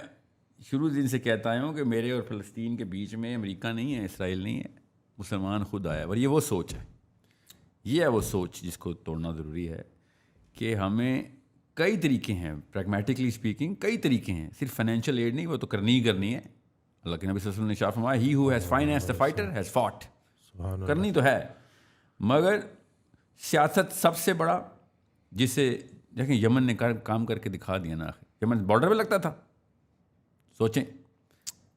شروع دن سے کہتا آیا ہوں کہ میرے اور فلسطین کے بیچ میں امریکہ نہیں ہے, اسرائیل نہیں ہے, مسلمان خود آیا. اور یہ وہ سوچ ہے, یہ ہے وہ سوچ جس کو توڑنا ضروری ہے. کہ ہمیں کئی طریقے ہیں, پریگمیٹکلی اسپیکنگ کئی طریقے ہیں, صرف فائنینشیل ایڈ نہیں, وہ تو کرنی ہی کرنی ہے. اللہ کے نبی صلی اللہ علیہ وسلم نے شاہ فرمایا, he who has financed the fighter has fought. کرنی تو ہے, مگر سیاست سب سے بڑا, جسے دیکھیں یمن نے کام کر کے دکھا دیا نا. یمن بارڈر پہ لگتا تھا, سوچیں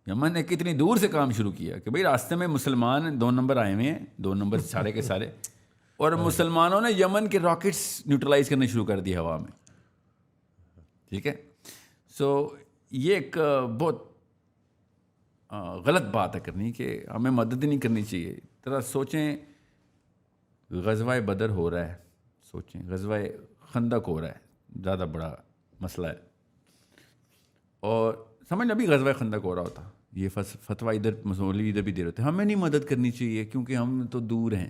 یمن نے کتنی دور سے کام شروع کیا کہ بھئی راستے میں مسلمان 2 نمبر آئے ہوئے ہیں, 2 نمبر سارے کے سارے, اور مسلمانوں نے یمن کے راکٹس نیوٹرلائز کرنے شروع کر دیے ہوا میں. ٹھیک ہے, سو یہ ایک بہت غلط بات ہے کرنی, کہ ہمیں مدد نہیں کرنی چاہیے. ذرا سوچیں, غزوہ بدر ہو رہا ہے, سوچیں غزوہ خندق ہو رہا ہے, زیادہ بڑا مسئلہ ہے, اور سمجھ ابھی غزوہ خندق ہو رہا ہوتا, یہ فتویٰ ادھر مولوی ادھر بھی دے رہے ہوتے. ہمیں نہیں مدد کرنی چاہیے کیونکہ ہم تو دور ہیں.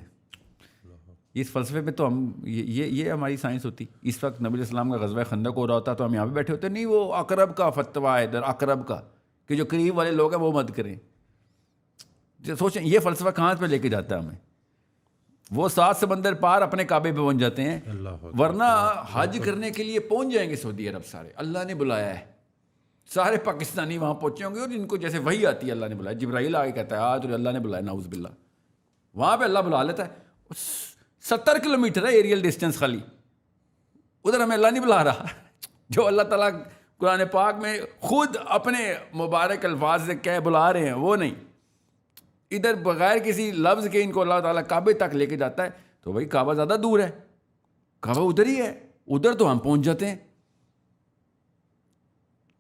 اس فلسفے میں تو ہم یہ ہماری سائنس ہوتی. اس وقت نبی علیہ السلام کا غزوہ خندق ہو رہا ہوتا تو ہم یہاں پہ بیٹھے ہوتے, نہیں وہ اقرب کا فتویٰ ہے ادھر, اقرب کا, کہ جو قریب والے لوگ ہیں وہ مدد کریں. سوچیں یہ فلسفہ کہاں پہ لے کے جاتا ہے ہمیں. وہ 7 سمندر پار اپنے کعبے پہ پہنچ جاتے ہیں, ورنہ حج کرنے کے لیے پہنچ جائیں گے سعودی عرب سارے. اللہ نے بلایا ہے, سارے پاکستانی وہاں پہنچے ہوں گے, اور جن کو جیسے وہی آتی ہے اللہ نے بلایا. جبرائیل آگے کہتا ہے آج اللہ نے بلایا, نعوذ باللہ. وہاں پہ اللہ بلا لیتا ہے. 70 کلومیٹر ہے ایریل ڈسٹینس خالی, ادھر ہمیں اللہ نہیں بلا رہا. جو اللہ تعالیٰ قرآن پاک میں خود اپنے مبارک الفاظ سے کہہ بلا رہے ہیں وہ نہیں, ادھر بغیر کسی لفظ کے ان کو اللہ تعالیٰ کعبے تک لے کے جاتا ہے. تو بھائی کعبہ زیادہ دور ہے, کعبہ ادھر ہی ہے, ادھر تو ہم پہنچ جاتے ہیں.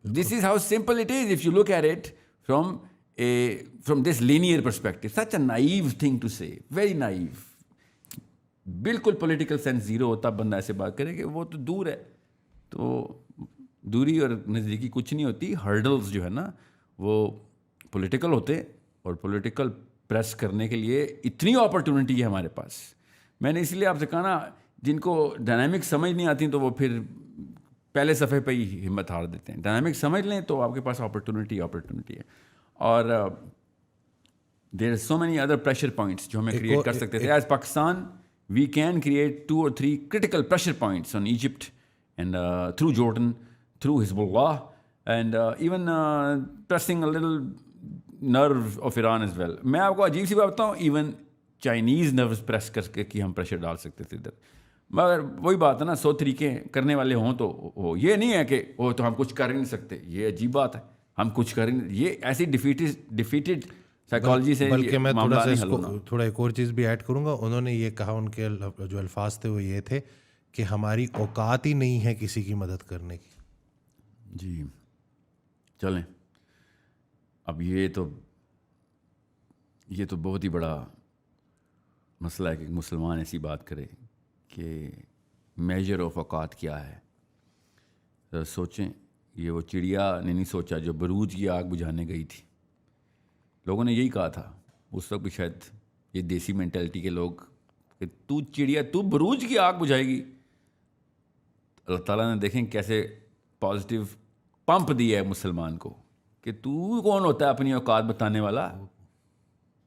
This is how simple it is if you look at it from this linear perspective. Such a naive thing to say, very naive. بالکل پولیٹیکل سینس زیرو ہوتا بندہ ایسے بات کرے کہ وہ تو دور ہے. تو دوری اور نزدیکی کچھ نہیں ہوتی. ہرڈلز جو ہے نا وہ پولیٹیکل ہوتے, اور پولیٹیکل پریس کرنے کے لیے اتنی اپرچونٹی ہے ہمارے پاس. میں نے اس لیے آپ سے کہا نا, جن کو ڈائنامک سمجھ نہیں آتی تو وہ پھر پہلے صفحے پہ ہی ہمت ہار دیتے ہیں. ڈائنامک سمجھ لیں تو آپ کے پاس اپرچونٹی ہے. اور there are so many other pressure points جو ہمیں کریٹ کر سکتے تھے. As Pakistan we can create 2 or 3 critical pressure points on Egypt and through Jordan, through Hezbollah, and even pressing a little nerve of Iran as well. میں آپ کو عجیب سی بات بتاؤں, ایون چائنیز نروز پریس کر کے کہ ہم پریشر ڈال سکتے تھے ادھر. مگر وہی بات ہے نا, 100 طریقے کرنے والے ہوں تو یہ نہیں ہے کہ وہ تو ہم کچھ کر ہی نہیں سکتے. یہ عجیب بات ہے, ہم کچھ کر ہی نہیں. یہ ایسی ڈیفیٹڈ سائیکالوجی سے. بلکہ میں تھوڑا ایک اور چیز بھی ایڈ کروں گا. انہوں نے یہ کہا, ان کے جو الفاظ تھے وہ یہ تھے کہ ہماری اوقات ہی نہیں ہے کسی کی مدد کرنے کی. جی چلیں, اب یہ تو بہت ہی بڑا مسئلہ ہے کہ مسلمان ایسی بات کرے کہ میجر آف اوقات کیا ہے. سوچیں, یہ وہ چڑیا نے نہیں سوچا جو بروج کی آگ بجھانے گئی تھی. لوگوں نے یہی کہا تھا اس وقت بھی, شاید یہ دیسی مینٹلٹی کے لوگ, کہ تو چڑیا تو بروج کی آگ بجھائے گی. اللہ تعالیٰ نے دیکھیں کیسے پازیٹیو پمپ دیا ہے مسلمان کو کہ تو کون ہوتا ہے اپنی اوقات بتانے والا.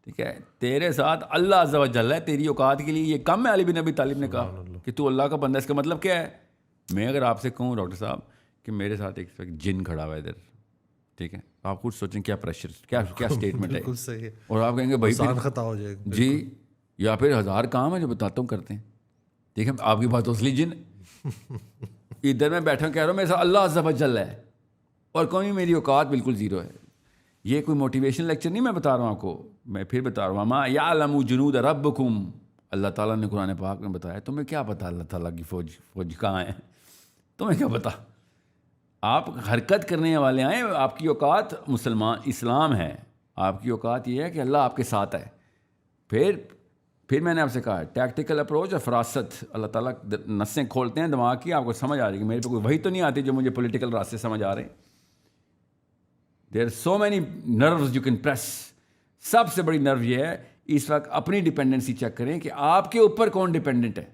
ٹھیک ہے, تیرے ساتھ اللہ عز و جل ہے, تیری اوقات کے لیے یہ کم ہے. علی بن ابی طالب نے کہا کہ تو اللہ کا بندہ. اس کا مطلب کیا ہے؟ میں اگر آپ سے کہوں ڈاکٹر صاحب کہ میرے ساتھ ایک جن کھڑا ہوا ہے ادھر, ٹھیک ہے, آپ خود سوچیں کیا پریشر, کیا اسٹیٹمنٹ ہے. اور آپ کہیں گے بھائی خطا ہو جائے گا جی, یا پھر 1000 کام ہے جو بتاتا ہوں کرتے ہیں. ٹھیک ہے, آپ کی بات اصلی جن. ادھر میں بیٹھا کہہ رہا ہوں میرے ساتھ اللہ عز و جل ہے, اور کوئی میری اوقات بالکل زیرو ہے. یہ کوئی موٹیویشن لیکچر نہیں میں بتا رہا ہوں آپ کو, میں پھر بتا رہا ہوں. ما یعلم جنود ربکم, اللہ تعالیٰ نے قرآن پاک میں بتایا. تمہیں کیا پتا اللہ تعالیٰ کی فوج کہاں ہے؟ تمہیں کیا پتا؟ آپ حرکت کرنے والے آئیں. آپ کی اوقات اسلام ہے. آپ کی اوقات یہ ہے کہ اللہ آپ کے ساتھ ہے. پھر میں نے آپ سے کہا ٹیکٹیکل اپروچ اور فراست. اللہ تعالیٰ نسیں کھولتے ہیں دماغ کی, آپ کو سمجھ آ رہی ہے کہ میرے پہ کوئی وہی تو نہیں آتی جو مجھے پولیٹیکل راستے سمجھ آ رہے ہیں. There are so many nerves you can press. سب سے بڑی نرو یہ ہے اس وقت اپنی ڈپینڈنسی چیک کریں کہ آپ کے اوپر کون ڈپینڈنٹ ہے.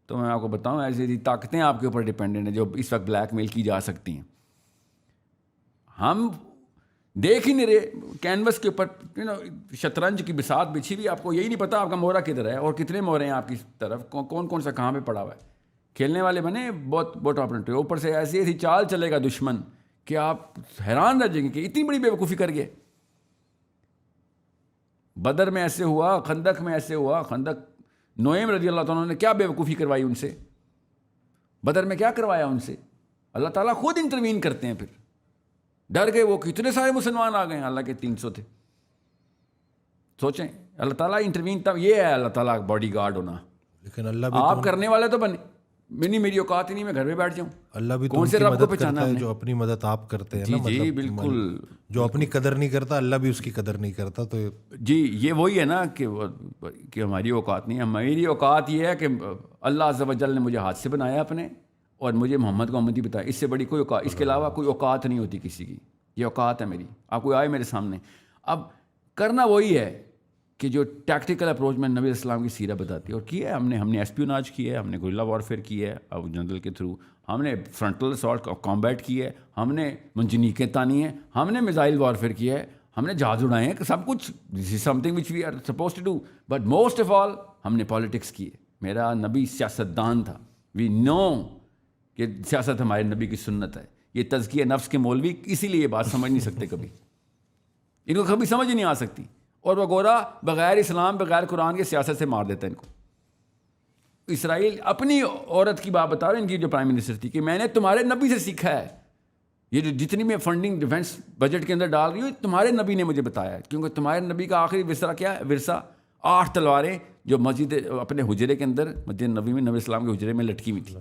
تو میں آپ کو بتاؤں ایسی طاقتیں آپ کے اوپر ڈپینڈنٹ ہیں جو اس وقت بلیک میل کی جا سکتی ہیں. ہم دیکھ ہی نہیں رہے کینوس کے اوپر, شطرنج کی بساط بچھی ہوئی, آپ کو یہی نہیں پتا آپ کا مورا کدھر ہے اور کتنے مورے ہیں آپ کی طرف, کون سا کہاں پہ پڑا ہوا ہے. کھیلنے والے بنے بہت اپرچونٹی. اوپر سے ایسی چال چلے گا دشمن کہ آپ حیران رہ جائیں گے کہ اتنی بڑی بیوقوفی کر گئے. بدر میں ایسے ہوا, خندق میں ایسے ہوا. خندق نعیم رضی اللہ تعالیٰ نے کیا بیوقوفی کروائی ان سے, بدر میں کیا کروایا ان سے. اللہ تعالیٰ خود انٹروین کرتے ہیں. پھر ڈر گئے وہ, کتنے سارے مسلمان آ گئے ہیں, اللہ کے 300 تھے. سوچیں اللہ تعالیٰ انٹروین, تب یہ ہے اللہ تعالیٰ باڈی گارڈ ہونا. لیکن اللہ بھی آپ کرنے والے تو بنے, میری اوقات ہی نہیں, میں گھر پہ بیٹھ جاؤں. اللہ بھی کون سے رب کو پہچانا ہے جو اپنی مدد آپ کرتے ہیں. جی بالکل, جو اپنی قدر نہیں کرتا اللہ بھی اس کی قدر نہیں کرتا. تو جی یہ وہی ہے نا کہ ہماری اوقات نہیں ہے. میری اوقات یہ ہے کہ اللہ عز و جل نے مجھے ہاتھ سے بنایا اپنے, اور مجھے محمد کو امتی بتایا. اس سے بڑی کوئی اوقات, اس کے علاوہ کوئی اوقات نہیں ہوتی کسی کی. یہ اوقات ہے میری. آپ کوئی آئے میرے سامنے, اب کرنا وہی ہے کہ جو ٹیکٹیکل اپروچ میں نبی السلام کی سیرت بتاتی ہے. اور کی ہے ہم نے ایسپیوناج کی ہے, ہم نے گریلا وارفیئر کی ہے اب جنرل کے تھرو, ہم نے فرنٹل اسالٹ کامبیٹ کی ہے, ہم نے منجنیقیں تانی ہیں, ہم نے میزائل وارفیئر کی ہے, ہم نے جہاز اڑائے ہیں. سب کچھ this is something which we are suppose to do. But most of all ہم نے پالیٹکس کی ہے. میرا نبی سیاستدان تھا. وی نو کہ سیاست ہمارے نبی کی سنت ہے. یہ تزکیہ نفس کے مولوی اسی لیے یہ بات سمجھ نہیں سکتے, کبھی ان کو کبھی سمجھ ہی نہیں آ سکتی. اور وہ گورا بغیر اسلام بغیر قرآن کے سیاست سے مار دیتا ہے ان کو. اسرائیل اپنی عورت کی بات بتا رہے ہیں, ان کی جو پرائم منسٹر تھی, کہ میں نے تمہارے نبی سے سیکھا ہے. یہ جو جتنی میں فنڈنگ ڈیفنس بجٹ کے اندر ڈال رہی ہوں تمہارے نبی نے مجھے بتایا ہے. کیونکہ تمہارے نبی کا آخری ورثہ کیا ہے؟ ورثہ 8 تلواریں جو مسجد اپنے حجرے کے اندر, مسجد نبی میں نبی اسلام کے حجرے میں لٹکی ہوئی تھی.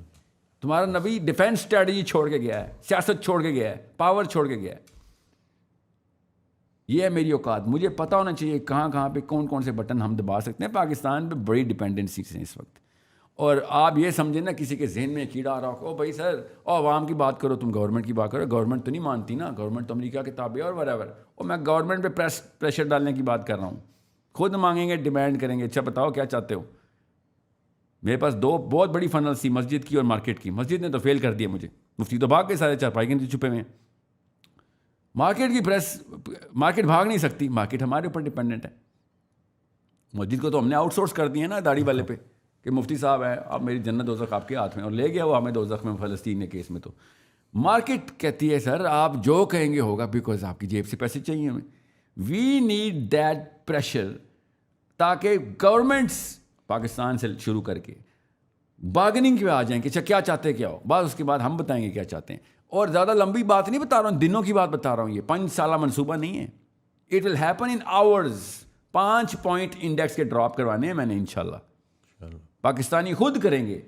تمہارا نبی ڈیفینس اسٹریٹجی چھوڑ کے گیا ہے, سیاست چھوڑ کے گیا ہے, پاور چھوڑ کے گیا ہے. یہ ہے میری اوقات. مجھے پتہ ہونا چاہیے کہاں پہ کون کون سے بٹن ہم دبا سکتے ہیں. پاکستان پہ بڑی ڈپینڈنسیز ہیں اس وقت, اور آپ یہ سمجھیں نا کسی کے ذہن میں کیڑا آ رہا ہو, بھائی سر عوام کی بات کرو, تم گورنمنٹ کی بات کرو. گورنمنٹ تو نہیں مانتی نا, گورنمنٹ تو امریکہ کے تابع اور whatever. اور میں گورنمنٹ پہ پریشر ڈالنے کی بات کر رہا ہوں. خود مانگیں گے, ڈیمانڈ کریں گے, اچھا بتاؤ کیا چاہتے ہو. میرے پاس 2 بہت بڑی فنلز تھی, مسجد کی اور مارکیٹ کی. مسجد نے تو فیل کر دیا مجھے, مفتی تو بھاگ کے سارے چارپائی کے نیچے چھپے ہوئے ہیں. مارکیٹ کی مارکیٹ بھاگ نہیں سکتی, مارکیٹ ہمارے اوپر ڈپینڈنٹ ہے. مسجد کو تو ہم نے آؤٹ سورس کر دیا نا داڑھی والے پہ, کہ مفتی صاحب ہیں آپ, میری جنت دوزخ آپ کے ہاتھ میں, اور لے گیا وہ ہمیں دوزخ میں فلسطین کے کیس میں. تو مارکیٹ کہتی ہے سر آپ جو کہیں گے ہوگا, بیکاز آپ کی جیب سے پیسے چاہیے ہمیں. وی نیڈ دیٹ پریشر, تاکہ گورنمنٹس پاکستان سے شروع کر کے بارگننگ پہ آ جائیں کہ اچھا کیا چاہتے کیا ہو. بعد اس کے بعد ہم بتائیں گے کیا چاہتے ہیں. اور زیادہ لمبی بات نہیں بتا رہا ہوں, دنوں کی بات بتا رہا ہوں. یہ 5 سالہ منصوبہ نہیں ہے. It will happen in hours. 5 point index کے ڈراپ کروانے ہیں میں نے انشاءاللہ. پاکستانی خود کریں گے,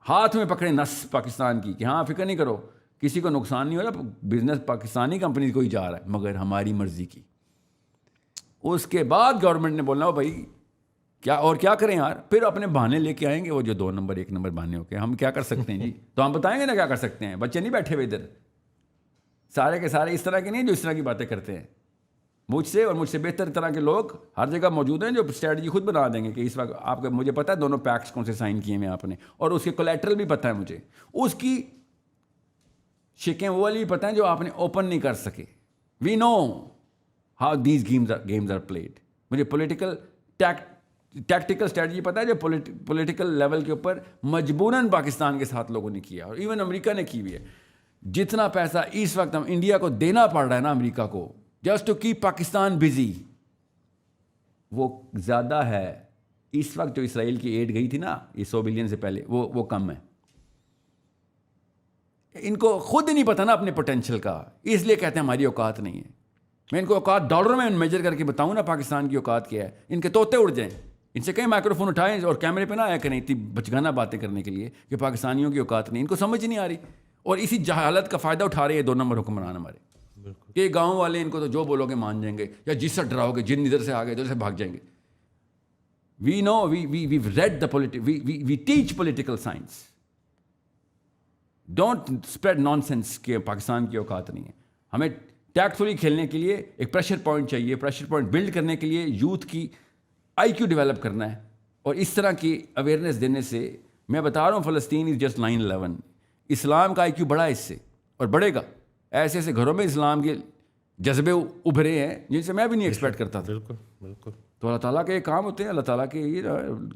ہاتھ میں پکڑے نس پاکستان کی, کہ ہاں فکر نہیں کرو کسی کو نقصان نہیں ہو رہا, بزنس پاکستانی کمپنی کو ہی جا رہا ہے مگر ہماری مرضی کی. اس کے بعد گورنمنٹ نے بولنا ہو بھائی کیا اور کیا کریں یار. پھر اپنے بہانے لے کے آئیں گے, وہ جو 2 نمبر 1 نمبر بہانے ہو کے. ہم کیا کر سکتے ہیں جی, تو ہم بتائیں گے نا کیا کر سکتے ہیں. بچے نہیں بیٹھے ہوئے ادھر, سارے کے سارے اس طرح کے نہیں جو اس طرح کی باتیں کرتے ہیں. مجھ سے اور مجھ سے بہتر طرح کے لوگ ہر جگہ موجود ہیں جو اسٹریٹجی خود بنا دیں گے کہ اس وقت آپ کا, مجھے پتہ ہے دونوں پیکس کون سے سائن کیے ہیں آپ نے, اور اس کے کولیٹرل بھی پتہ ہے مجھے, اس کی شکیں وہ والی بھی پتہ ہیں جو آپ نے اوپن نہیں کر سکے. We know how these games are played. مجھے پولیٹیکل ٹیکٹیکل اسٹریٹجی پتہ ہے جو پولیٹیکل لیول کے اوپر مجبوراً پاکستان کے ساتھ لوگوں نے کیا, اور ایون امریکہ نے کی ہوئی ہے. جتنا پیسہ اس وقت ہم انڈیا کو دینا پڑ رہا ہے نا امریکہ کو, just to keep Pakistan busy, وہ زیادہ ہے اس وقت جو اسرائیل کی ایڈ گئی تھی نا یہ 100 بلین سے پہلے, وہ کم ہے. ان کو خود نہیں پتہ نا اپنے پوٹینشیل کا, اس لیے کہتے ہیں ہماری اوقات نہیں ہے. میں ان کو اوقات ڈالروں میں میجر کر کے بتاؤں نا پاکستان کی اوقات کیا ہے, ان کے طوطے اڑ جائیں. ان سے کہیں مائکرو فون اٹھائیں اور کیمرے پہ نہ آیا کریں اتنی بچگانہ باتیں کرنے کے لیے کہ پاکستانیوں کی اوقات نہیں. ان کو سمجھ نہیں آ رہی, اور اسی جہالت کا فائدہ اٹھا رہے ہیں 2 نمبر حکمران ہمارے. کہ گاؤں والے ان کو تو جو بولو گے مان جائیں گے, یا جس سے ڈراؤ گے جن ادھر سے آ گئے ادھر سے بھاگ جائیں گے. We know we read the we teach political science. Don't spread nonsense کہ پاکستان کی اوقات نہیں ہے. ہمیں ٹیکٹفلی کھیلنے کے لیے ایک پریشر پوائنٹ چاہیے. پریشر پوائنٹ بلڈ کرنے کے لیے یوتھ کی آئی کیو ڈیولپ کرنا ہے, اور اس طرح کی اویئرنیس دینے سے. میں بتا رہا ہوں فلسطین از جسٹ 9/11. اسلام کا آئی کیو بڑھا اس سے, اور بڑھے گا. ایسے ایسے گھروں میں اسلام کے جذبے ابھرے ہیں جن سے میں بھی نہیں ایکسپیکٹ کرتا تھا. بالکل بالکل. تو اللہ تعالیٰ کے یہ کام ہوتے ہیں. اللہ تعالیٰ کے یہ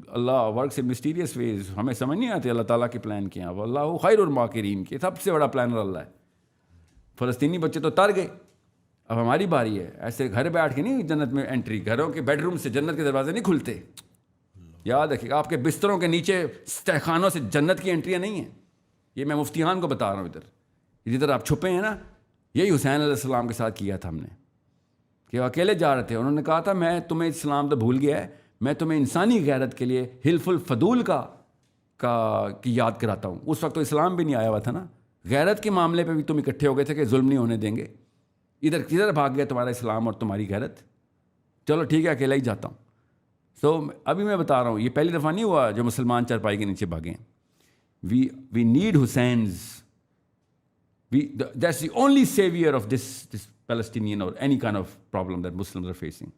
اللہ ورکس ان مسٹیریس ویز. ہمیں سمجھ نہیں آتے اللہ تعالیٰ کے پلان کیا. اللہ خیر الماکرین, کے سب سے بڑا پلانر اللہ ہے. فلسطینی بچے تو تر گئے, اب ہماری باری ہے. ایسے گھر بیٹھ کے نہیں جنت میں انٹری, گھروں کے بیڈ روم سے جنت کے دروازے نہیں کھلتے. یاد رکھیے گا, آپ کے بستروں کے نیچے تہخانوں سے جنت کی انٹریاں نہیں ہیں. یہ میں مفتیان کو بتا رہا ہوں. ادھر آپ چھپے ہیں نا, یہی حسین علیہ السلام کے ساتھ کیا تھا ہم نے, کہ وہ اکیلے جا رہے تھے. انہوں نے کہا تھا میں تمہیں اسلام تو بھول گیا ہے, میں تمہیں انسانی غیرت کے لیے حلف الفضول کی یاد کراتا ہوں. اس وقت تو اسلام بھی نہیں آیا ہوا تھا نا. غیرت کے معاملے پہ بھی تم اکٹھے ہو گئے تھے کہ ظلم نہیں ہونے دیں گے. ادھر کدھر بھاگ گیا تمہارا اسلام اور تمہاری غیرت. چلو ٹھیک ہے اکیلا ہی جاتا ہوں. ابھی میں بتا رہا ہوں یہ پہلی دفعہ نہیں ہوا جو مسلمان چارپائی کے نیچے بھاگے ہیں. We need Hussains. That's the only savior of this Palestinian or any kind of problem that Muslims are facing.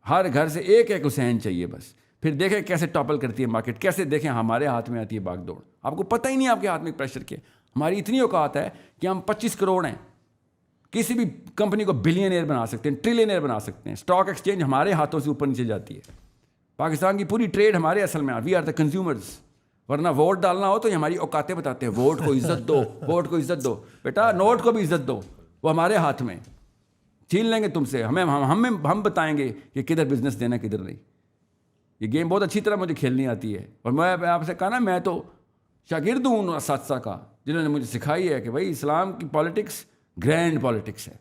ہر گھر سے ایک حسین چاہیے بس. پھر دیکھیں کیسے ٹاپل کرتی ہے مارکیٹ, کیسے دیکھیں ہمارے ہاتھ میں آتی ہے باغ دوڑ. آپ کو پتہ ہی نہیں آپ کے ہاتھ میں پریشر کے. ہماری اتنی اوقات ہے کہ ہم 25 کروڑ ہیں, کسی بھی کمپنی کو بلینئر بنا سکتے ہیں, ٹریلینئر بنا سکتے ہیں. اسٹاک ایکسچینج ہمارے ہاتھوں سے اوپر نیچے جاتی ہے. پاکستان کی پوری ٹریڈ ہمارے اصل میں, وی آر دا کنزیومرز. ورنہ ووٹ ڈالنا ہو تو یہ ہماری اوقاتیں بتاتے ہیں, ووٹ کو عزت دو, ووٹ کو عزت دو. بیٹا نوٹ کو بھی عزت دو, وہ ہمارے ہاتھ میں. چھین لیں گے تم سے, ہم بتائیں گے کہ کدھر بزنس دینا کدھر نہیں. یہ گیم بہت اچھی طرح مجھے کھیلنی آتی ہے, اور میں آپ سے کہا نا میں تو شاگرد ہوں اساتذہ کا جنہوں نے مجھے سکھائی ہے کہ بھائی اسلام کی پالیٹکس گرینڈ پالیٹکس ہے.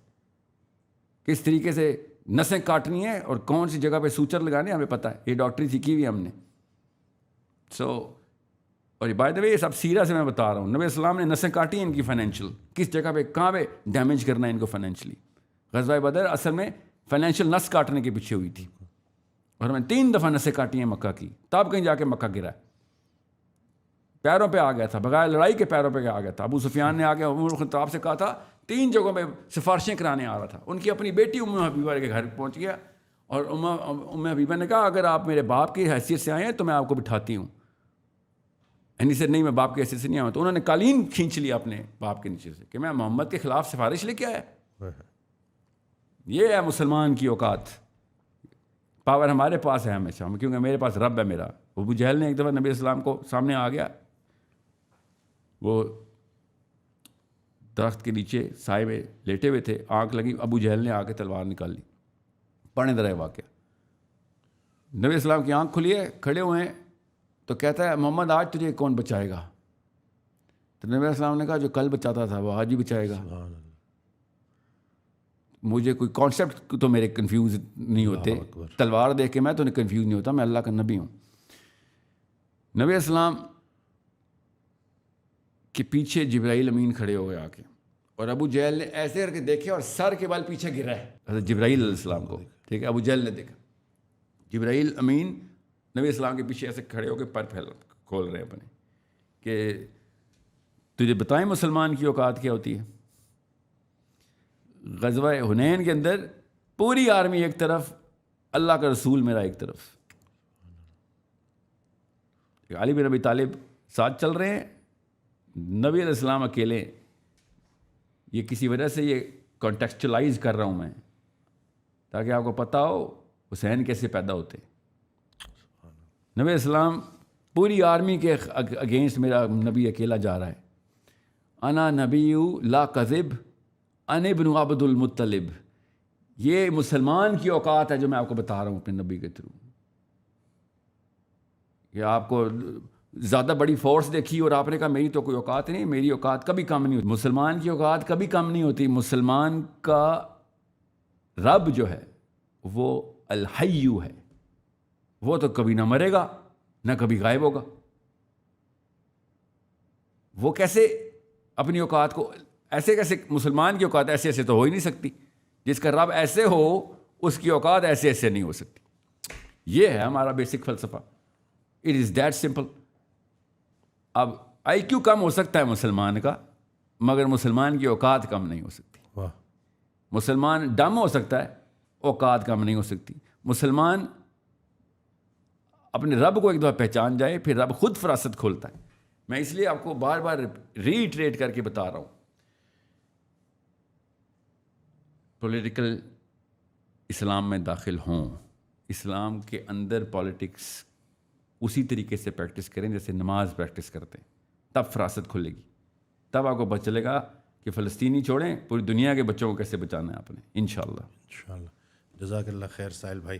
کس طریقے سے نسیں کاٹنی ہے اور کون سی جگہ پہ سوچر لگانے ہمیں پتہ ہے. یہ ڈاکٹری سیکھی ہوئی ہم نے. اور بائی دا وے یہ سب سیرہ سے میں بتا رہا ہوں. نبی السلام نے نسیں کاٹی ان کی فائنینشیل, کس جگہ پہ کہاں پہ ڈیمیج کرنا ہے ان کو فائنینشلی. غزوہ بدر اصل میں فائنینشیل نس کاٹنے کے پیچھے ہوئی تھی, اور میں 3 دفعہ نسیں کاٹی ہیں مکہ کی, تب کہیں جا کے مکہ گرا. پیروں پہ آ گیا تھا, بغیر لڑائی کے پیروں پہ آ گیا تھا. ابو سفیان نے آگے عمر خطاب سے کہا تھا, 3 جگہوں پہ سفارشیں کرانے آ رہا تھا. ان کی اپنی بیٹی ام حبیبہ کے گھر پہنچ گیا, اور ام حبیبہ نے کہا اگر آپ میرے باپ کی حیثیت سے آئے ہیں تو میں آپ کو بٹھاتی ہوں. یعنی سے نہیں, میں باپ کی حیثیت سے نہیں آؤں. تو انہوں نے قالین کھینچ لیا اپنے باپ کے نیچے سے کہ میں محمد کے خلاف سفارش لے کے آیا. یہ ہے مسلمان کی اوقات. پاور ہمارے پاس ہے ہمیشہ, کیونکہ میرے پاس رب ہے میرا. ابو جہل نے ایک دفعہ نبی السلام کو سامنے آ گیا, وہ درخت کے نیچے سائے میں لیٹے ہوئے تھے, آنکھ لگی, ابو جہل نے آ کے تلوار نکال لی. پڑھنے ذرا واقعہ. نبی السلام کی آنکھ کھلی ہے, کھڑے ہوئے ہیں, تو کہتا ہے محمد آج تجھے کون بچائے گا؟ تو نبی السلام نے کہا جو کل بچاتا تھا وہ آج ہی بچائے گا. مجھے کوئی کانسیپٹ تو میرے کنفیوز نہیں ہوتے, تلوار دیکھ کے میں تو کنفیوز نہیں ہوتا, میں اللہ کا نبی ہوں. نبی السلام کے پیچھے جبرائیل امین کھڑے ہو گئے آ کے, اور ابو جہل نے ایسے کر کے دیکھے اور سر کے بال پیچھے گرا ہے حضرت جبرائیل علیہ السلام کو. ٹھیک ہے, ابو جہل نے دیکھا جبرائیل امین نبی السلام کے پیچھے ایسے کھڑے ہو کے پر پھیل کھول رہے ہیں اپنے کہ تجھے بتائیں مسلمان کی اوقات کیا ہوتی ہے. غزوہ حنین کے اندر پوری آرمی ایک طرف, اللہ کا رسول میرا ایک طرف, علی بن ابی طالب ساتھ چل رہے ہیں, نبی علیہ السلام اکیلے. یہ کسی وجہ سے یہ کانٹیکسچلائز کر رہا ہوں میں تاکہ آپ کو پتہ ہو حسین کیسے پیدا ہوتے. نبی السلام پوری آرمی کے اگینسٹ میرا نبی اکیلا جا رہا ہے. انا نبی لا کذب انا ابن عبد المطلب. یہ مسلمان کی اوقات ہے جو میں آپ کو بتا رہا ہوں اپنے نبی کے تھرو. کہ آپ کو زیادہ بڑی فورس دیکھی اور آپ نے کہا میری تو کوئی اوقات نہیں, میری اوقات کبھی کم نہیں ہوتی. مسلمان کی اوقات کبھی کم نہیں ہوتی. مسلمان کا رب جو ہے وہ الحیو ہے, وہ تو کبھی نہ مرے گا نہ کبھی غائب ہوگا. وہ کیسے اپنی اوقات کو ایسے کیسے, مسلمان کی اوقات ایسے ایسے تو ہو ہی نہیں سکتی. جس کا رب ایسے ہو اس کی اوقات ایسے ایسے نہیں ہو سکتی. یہ ہے ہمارا بیسک فلسفہ. It is that simple. اب آئی کیو کم ہو سکتا ہے مسلمان کا, مگر مسلمان کی اوقات کم نہیں ہو سکتی. مسلمان ڈم ہو سکتا ہے, اوقات کم نہیں ہو سکتی. مسلمان اپنے رب کو ایک دفعہ پہچان جائے پھر رب خود فراست کھولتا ہے. میں اس لیے آپ کو بار بار ریٹریٹ کر کے بتا رہا ہوں, پولیٹیکل اسلام میں داخل ہوں, اسلام کے اندر پالیٹکس اسی طریقے سے پریکٹس کریں جیسے نماز پریکٹس کرتے ہیں, تب فراست کھلے گی. تب آپ کو پتہ چلے گا کہ فلسطینی چھوڑیں, پوری دنیا کے بچوں کو کیسے بچانا ہے آپ نے. انشاءاللہ. جزاک اللہ خیر ساحل بھائی.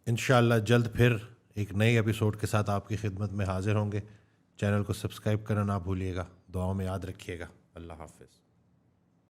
انشاءاللہ جلد پھر ایک نئے ایپیسوڈ کے ساتھ آپ کی خدمت میں حاضر ہوں گے. چینل کو سبسکرائب کرنا نہ بھولیے گا. دعاؤں میں یاد رکھیے گا. اللہ حافظ.